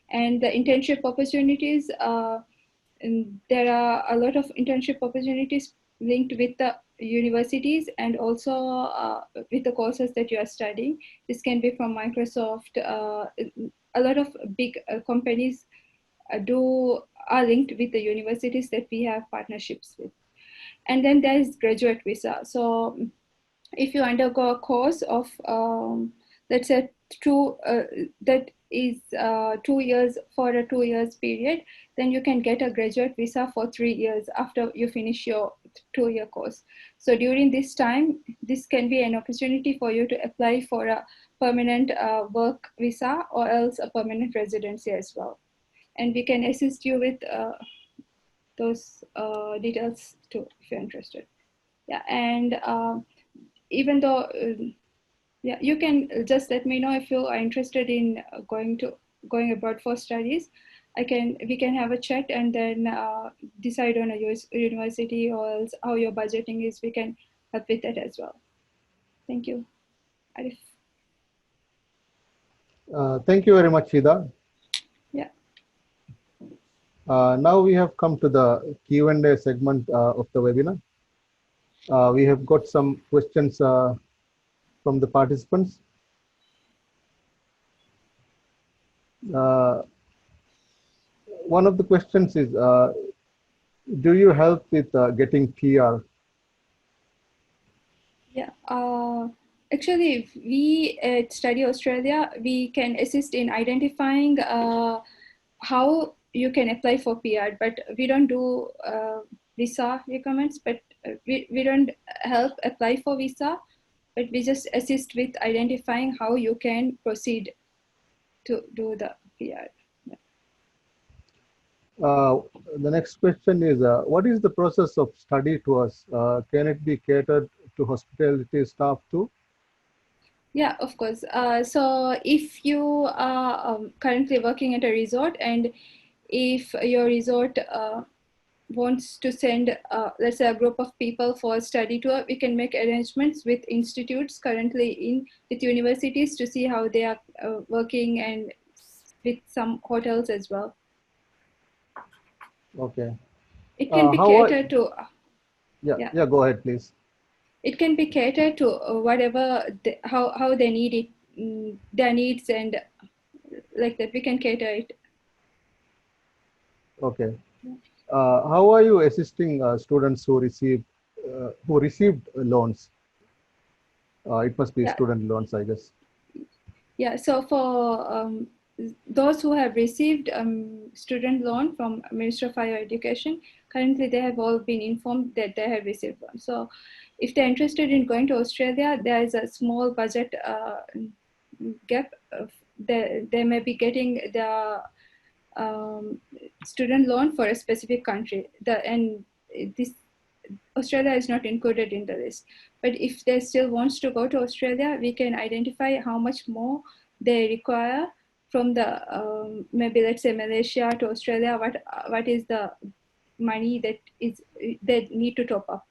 And the internship opportunities, and there are a lot of internship opportunities linked with the universities, and also with the courses that you are studying. This can be from Microsoft. A lot of big companies are linked with the universities that we have partnerships with. And then there is graduate visa. So if you undergo a course of let's say that is 2 years, for a 2 years period, then you can get a graduate visa for 3 years after you finish your 2-year course. So during this time, this can be an opportunity for you to apply for a permanent work visa, or else a permanent residency as well. And we can assist you with those details too, if you're interested. Yeah, and even though yeah, you can just let me know if you are interested in going abroad for studies. We can have a chat, and then decide on a university, or else how your budgeting is. We can help with that as well. Thank you. Arif. Thank you very much, Ida. Yeah. Now we have come to the Q&A segment of the webinar. We have got some questions from the participants. One of the questions is, do you help with getting PR? Yeah, actually, if we at Study Australia, we can assist in identifying how you can apply for PR, but we don't do visa requirements, but we don't help apply for visa, but we just assist with identifying how you can proceed to do the PR. The next question is, what is the process of study tours? Can it be catered to hospitality staff too? Yeah, of course. So if you are currently working at a resort, and if your resort wants to send, let's say, a group of people for a study tour, we can make arrangements with institutes currently with universities to see how they are working, and with some hotels as well. Okay. It can be How are, catered to. yeah, go ahead, please. It can be catered to whatever, how they need it, their needs, and like that we can cater it. Okay. How are you assisting students who received loans? It must be student loans, I guess. Yeah, so for those who have received student loan from Ministry of Higher Education, currently they have all been informed that they have received one. So if they're interested in going to Australia, there is a small budget gap. They may be getting the student loan for a specific country. This Australia is not included in the list. But if they still wants to go to Australia, we can identify how much more they require from the maybe, let's say, Malaysia to Australia. What is the money that they need to top up?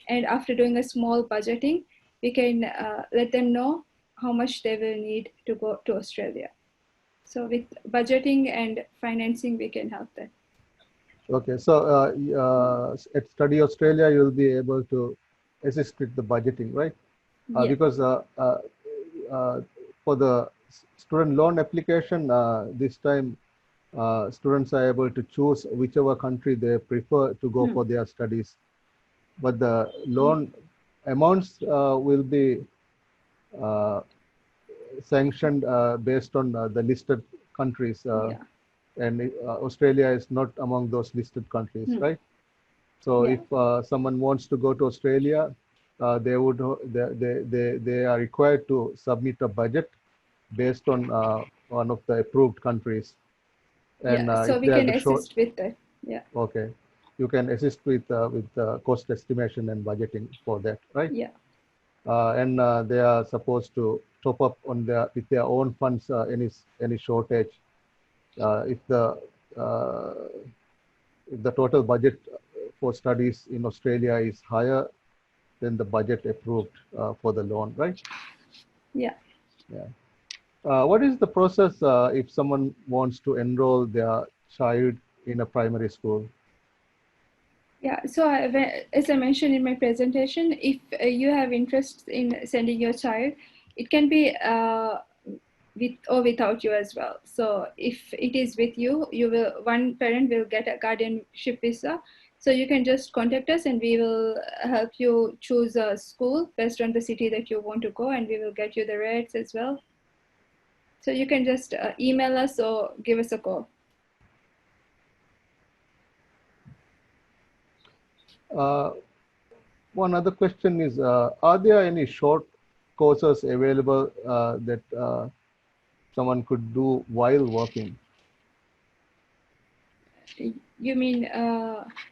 And after doing a small budgeting, we can let them know how much they will need to go to Australia. So with budgeting and financing, we can help them. Okay, so at Study Australia, you'll be able to assist with the budgeting, right? Yeah. Because for the student loan application, this time students are able to choose whichever country they prefer to go for their studies. But the loan amounts will be sanctioned based on the listed countries. And Australia is not among those listed countries, right? So if someone wants to go to Australia, they are required to submit a budget based on one of the approved countries. And so we can assist with that. Yeah. Okay, you can assist with cost estimation and budgeting for that, right? Yeah. And they are supposed to top up on with their own funds any shortage. If the total budget for studies in Australia is higher than the budget approved for the loan, right? Yeah. Yeah. What is the process if someone wants to enroll their child in a primary school? Yeah, so as I mentioned in my presentation, if you have interest in sending your child, it can be with or without you as well. So if it is with you, one parent will get a guardianship visa. So you can just contact us and we will help you choose a school based on the city that you want to go, and we will get you the rates as well. So you can just email us or give us a call. One other question is, are there any short courses available that someone could do while working? You mean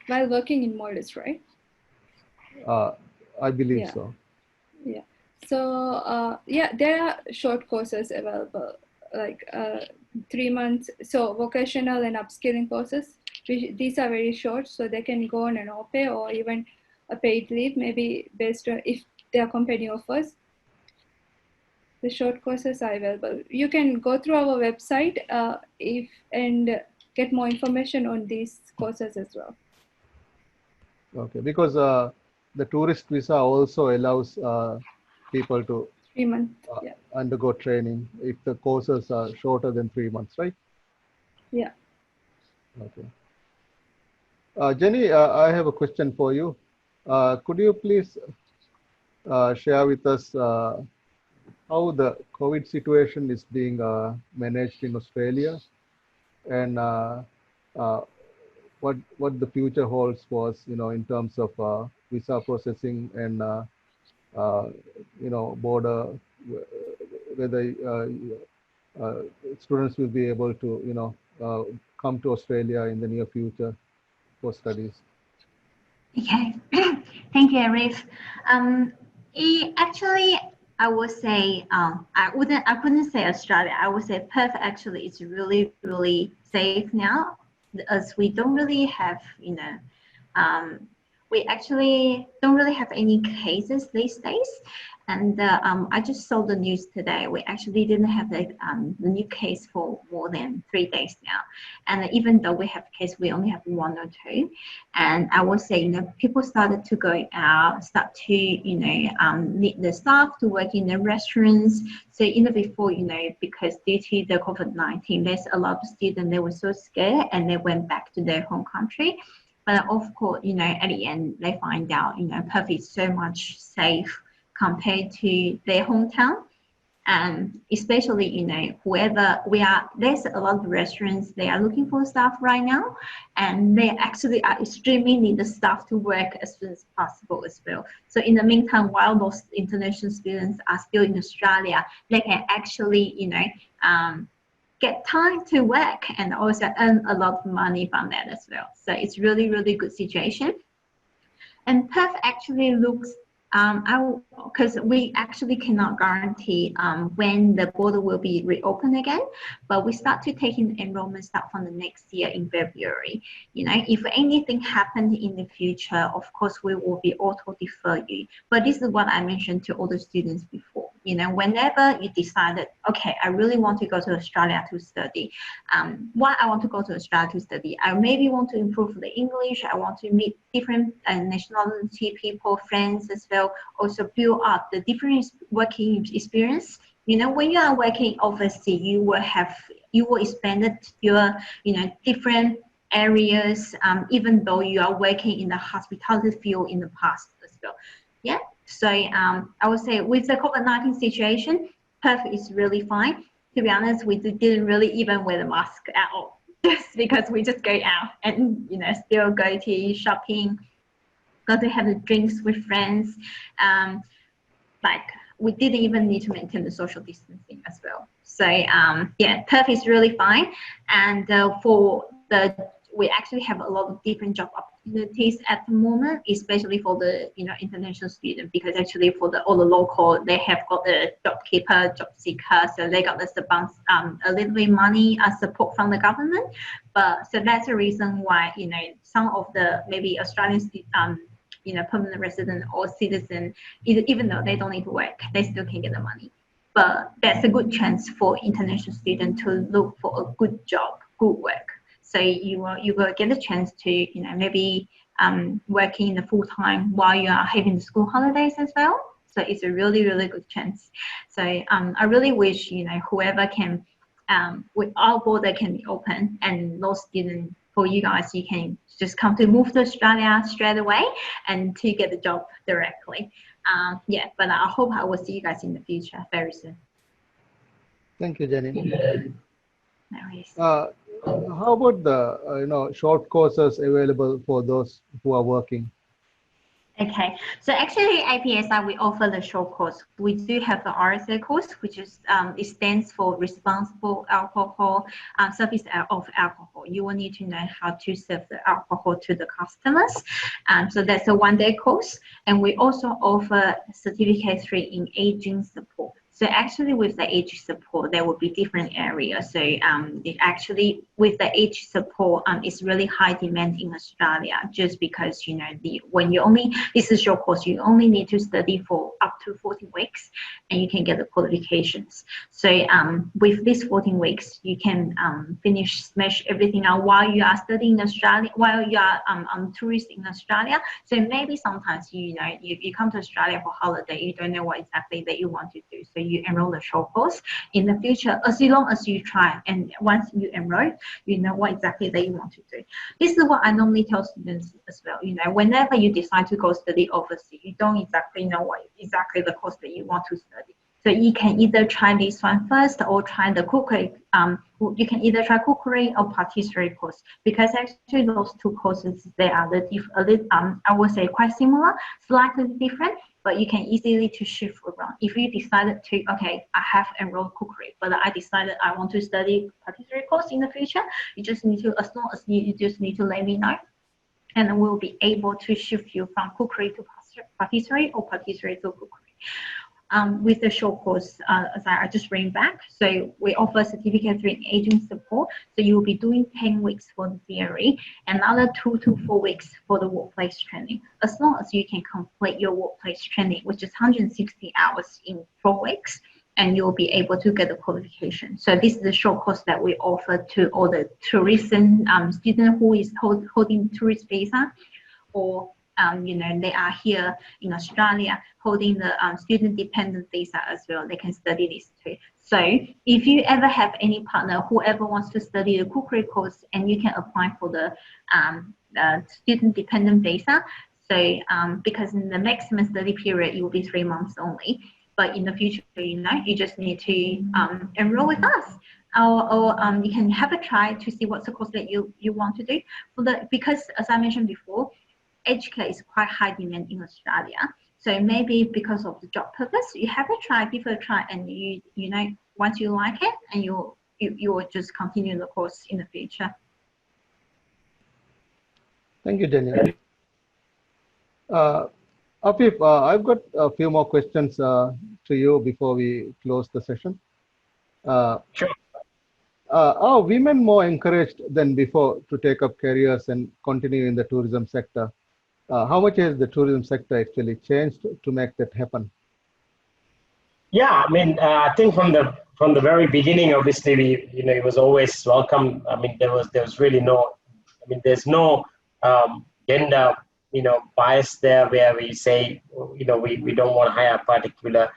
while working in Maldives, right? I believe so. Yeah. So yeah, there are short courses available, like 3 months. So vocational and upskilling courses. These are very short, so they can go on an OPE or even a paid leave, maybe based on if their company offers. The short courses are available. You can go through our website and get more information on these courses as well. Okay, because the tourist visa also allows people to 3 months, undergo training if the courses are shorter than 3 months, right? Yeah. Okay. Jenny, I have a question for you. Could you please share with us how the COVID situation is being managed in Australia, and what the future holds for us, in terms of visa processing and border, whether students will be able to come to Australia in the near future for studies. Okay, thank you, Arif. Actually, I would say I couldn't say Australia. I would say Perth actually is really safe now, as we don't really have We actually don't really have any cases these days. And I just saw the news today. We actually didn't have the new case for more than 3 days now. And even though we have case, we only have 1 or 2. And I would say, people started to go out, start to, need the staff to work in the restaurants. So before, because due to the COVID-19, there's a lot of students, they were so scared and they went back to their home country. But of course, at the end, they find out, Perth is so much safe compared to their hometown. And especially, whoever there's a lot of restaurants, they are looking for staff right now, and they actually are extremely need the staff to work as soon as possible as well. So in the meantime, while those international students are still in Australia, they can actually, get time to work and also earn a lot of money from that as well. So it's really, really good situation. And Perth actually looks, because we actually cannot guarantee when the border will be reopened again, but we start to take in enrollment start from the next year in February. If anything happened in the future, of course, we will be auto defer you. But this is what I mentioned to all the students before. Whenever you decided, okay, I really want to go to Australia to study. Why I want to go to Australia to study? I maybe want to improve the English. I want to meet different nationality people, friends as well. Also build up the different working experience. When you are working overseas, you will expand your, different areas, even though you are working in the hospitality field in the past as well. Yeah. So I would say with the COVID-19 situation, Perth is really fine. To be honest, we didn't really even wear the mask at all, just because we just go out and, still go to shopping, go to have the drinks with friends. We didn't even need to maintain the social distancing as well. So yeah, Perth is really fine. And we actually have a lot of different job opportunities at the moment, especially for the international student, because actually for all the local, they have got the job keeper, job seeker, so they got a little bit money support from the government. But so that's the reason why some of the maybe Australian permanent resident or citizen, even though they don't need to work, they still can get the money. But that's a good chance for international students to look for a good job, good work. So you will get a chance to maybe working in the full time while you are having the school holidays as well. So it's a really, really good chance. So I really wish whoever can, with our border can be open, and those students, for you guys, you can just come to move to Australia straight away and to get the job directly. Yeah, but I hope I will see you guys in the future very soon. Thank you, Jenny. No worries. How about the short courses available for those who are working? Okay, so actually APSI, we offer the short course. We do have the RSA course, which is it stands for Responsible Alcohol Service of Alcohol. You will need to know how to serve the alcohol to the customers. So that's a 1-day course. And we also offer Certificate 3 in aging support. So actually with the age support, there will be different areas. So actually with the age support, it's really high demand in Australia, just because, this is your course, you only need to study for up to 14 weeks and you can get the qualifications. So with these 14 weeks, you can smash everything out while you are studying in Australia, while you are on tourist in Australia. So maybe sometimes, you come to Australia for holiday, you don't know what exactly that you want to do. So you enroll the short course. In the future, as long as you try, and once you enroll, you know what exactly that you want to do. This is what I normally tell students as well. Whenever you decide to go study overseas, you don't exactly know what exactly the course that you want to study. So you can either try this one first or try the cookery. You can either try cookery or patisserie course, because actually those two courses, they are I would say quite similar, slightly different, but you can easily to shift around. If you decided to, okay, I have enrolled cookery, but I decided I want to study patisserie course in the future, you just need to, as long as you just need to let me know, and we'll be able to shift you from cookery to patisserie or patisserie to cookery. with the short course, as I just bring back. So we offer certificate in aging support. So you will be doing 10 weeks for the theory, another 2 to 4 weeks for the workplace training. As long as you can complete your workplace training, which is 160 hours in 4 weeks, and you'll be able to get the qualification. So this is the short course that we offer to all the tourism student who is holding tourist visa, or they are here in Australia holding the student dependent visa as well. They can study this too. So if you ever have any partner, whoever wants to study the cookery course, and you can apply for the student dependent visa. So because in the maximum study period, it will be 3 months only. But in the future, you just need to enroll with us. Or you can have a try to see what's the course that you want to do. Because as I mentioned before, aged care is quite high demand in Australia. So maybe because of the job purpose, you have a try, give it a try, and once you like it, and you will just continue the course in the future. Thank you, Jenny. Afeef, I've got a few more questions to you before we close the session. Sure. Are women more encouraged than before to take up careers and continue in the tourism sector? How much has the tourism sector actually changed to make that happen? Yeah, I mean, I think from the very beginning, obviously, it was always welcome. I mean, there was really no, there's no gender, bias there where we say, we don't want to hire a particular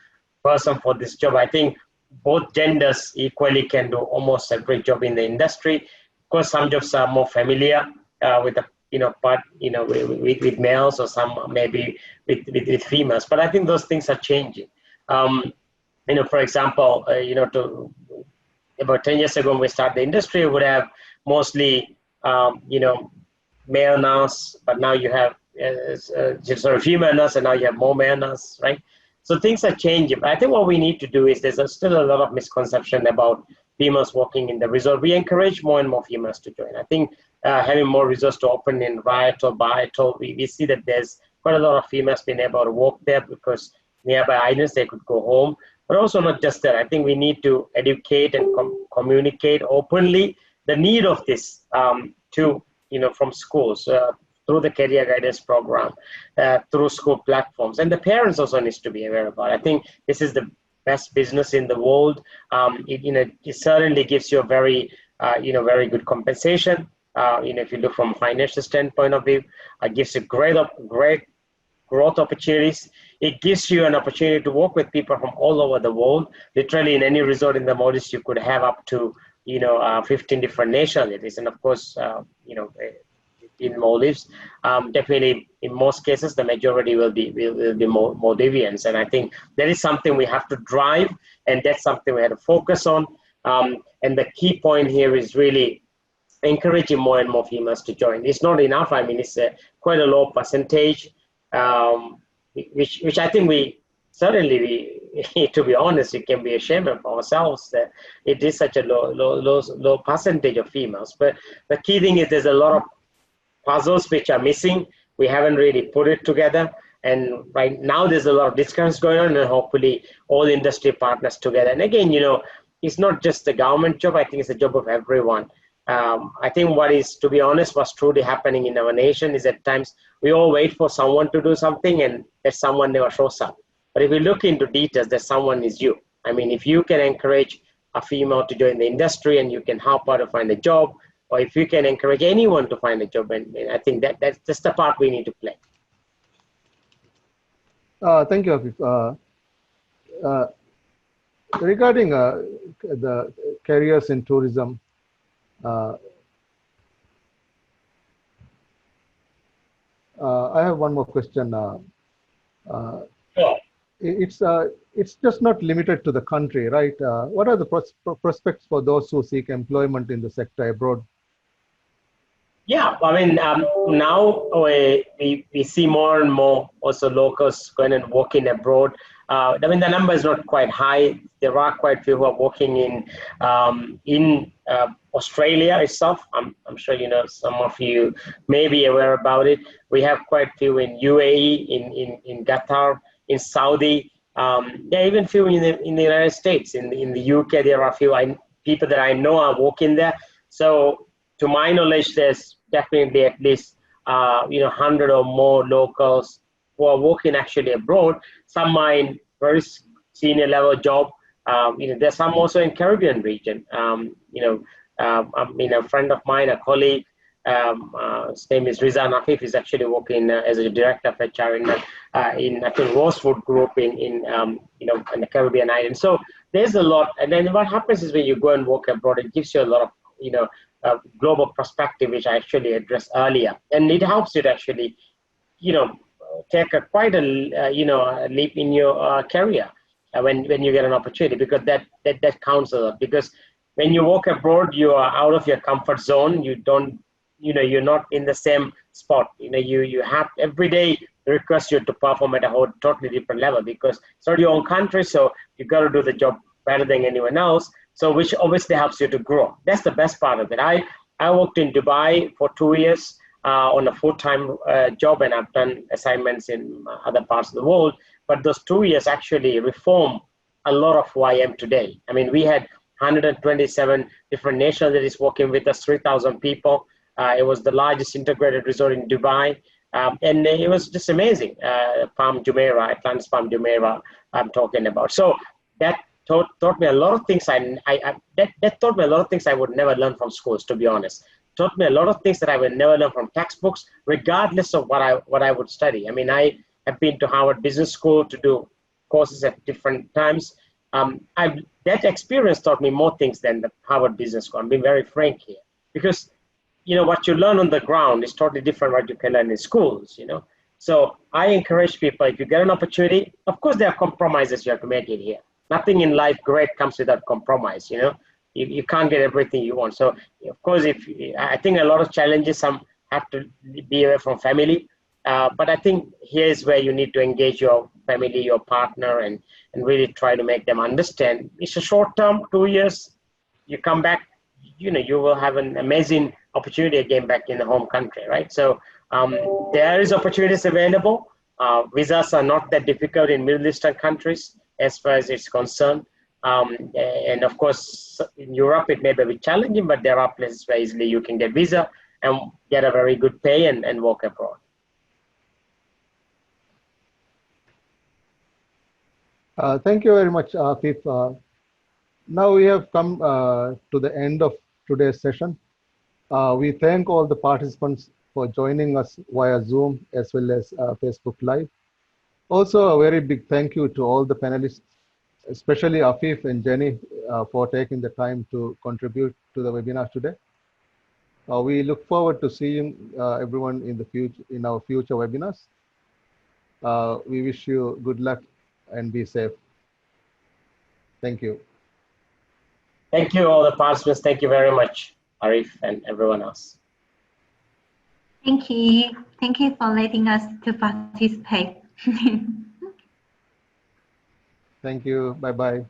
person for this job. I think both genders equally can do almost a great job in the industry. Of course, some jobs are more familiar with the with males, or some maybe with females. But I think those things are changing. For example, about 10 years ago when we started the industry, we would have mostly, male nurse, but now you have female nurse, and now you have more male nurse, right? So things are changing. But I think what we need to do is there's still a lot of misconception about females working in the resort. We encourage more and more females to join. I think having more resorts to open in Raiatal, Baiatal, we see that there's quite a lot of females being able to work there because nearby islands they could go home. But also not just that. I think we need to educate and communicate openly the need of this from schools, through the career guidance program, through school platforms. And the parents also needs to be aware about it. I think this is the best business in the world. It certainly gives you a very, very good compensation. If you look from a financial standpoint of view, it gives you great growth opportunities. It gives you an opportunity to work with people from all over the world. Literally in any resort in the Maldives, you could have up to 15 different nationalities. And of course, in Maldives, definitely in most cases, the majority will be Maldivians. And I think that is something we have to drive, and that's something we have to focus on. And the key point here is really encouraging more and more females to join. It's not enough. I mean, it's quite a low percentage, which I think we to be honest, it can be ashamed of ourselves that it is such a low percentage of females. But the key thing is there's a lot of puzzles which are missing. We haven't really put it together. And right now there's a lot of discussions going on, and hopefully all industry partners together. And again, it's not just the government job. I think it's a job of everyone. I think to be honest, what's truly happening in our nation is at times we all wait for someone to do something, and that someone never shows up. But if we look into details, that someone is you. I mean, if you can encourage a female to join the industry and you can help her to find a job, or if you can encourage anyone to find a job, and I think that's just the part we need to play. Thank you, Afeef. Regarding the careers in tourism, I have one more question. It's just not limited to the country, right? What are the prospects for those who seek employment in the sector abroad? Yeah, I mean, now we see more and more also locals going and working abroad. I mean, the number is not quite high. There are quite a few who are working in Australia itself. I'm sure some of you may be aware about it. We have quite a few in UAE, in Qatar, in Saudi, Yeah, even few in the United States. In the UK, there are a few people that I know are working there. So to my knowledge, there's definitely at least 100 or more locals who are working actually abroad. Some are in very senior level job. There's some also in Caribbean region. I mean, a friend of mine, a colleague, his name is Hussain Afeef, is actually working as a director of HR in I think Rosewood Group in the Caribbean island. So there's a lot. And then what happens is when you go and work abroad, it gives you a lot of global perspective, which I actually addressed earlier, and it helps you to actually take quite a leap in your career when you get an opportunity, because that counts a lot. Because when you walk abroad, you are out of your comfort zone. You don't, you're not in the same spot. You have every day request you to perform at a whole totally different level, because it's not your own country, so you got to do the job better than anyone else. So which obviously helps you to grow. That's the best part of it. I worked in Dubai for 2 years on a full-time job, and I've done assignments in other parts of the world. But those 2 years actually reformed a lot of who I am today. I mean, we had 127 different nationalities working with us, 3,000 people. It was the largest integrated resort in Dubai. And it was just amazing. Palm Jumeirah, Atlantis Palm Jumeirah, I'm talking about. So that taught me a lot of things. That taught me a lot of things I would never learn from schools, to be honest. Taught me a lot of things that I would never learn from textbooks, regardless of what I would study. I mean, I have been to Harvard Business School to do courses at different times. That experience taught me more things than the Harvard Business School. I'm being very frank here, because what you learn on the ground is totally different what you can learn in schools. So I encourage people, if you get an opportunity, of course there are compromises you have to make it here. Nothing in life great comes without compromise. You can't get everything you want. So of course, I think a lot of challenges, some have to be away from family, but I think here's where you need to engage your family, your partner, and really try to make them understand. It's a short term, 2 years. You come back, you will have an amazing opportunity again back in the home country, right? So there is opportunities available. Visas are not that difficult in Middle Eastern countries as far as it's concerned. And of course, in Europe, it may be a bit challenging, but there are places where easily you can get visa and get a very good pay and work abroad. Thank you very much, Afeef. Now we have come to the end of today's session. We thank all the participants for joining us via Zoom as well as Facebook Live. Also, a very big thank you to all the panelists, especially Afeef and Jenny, for taking the time to contribute to the webinar today. We look forward to seeing everyone in our future webinars. We wish you good luck and be safe. Thank you. Thank you, all the participants. Thank you very much, Arif and everyone else. Thank you. Thank you for letting us to participate. Thank you. Bye-bye.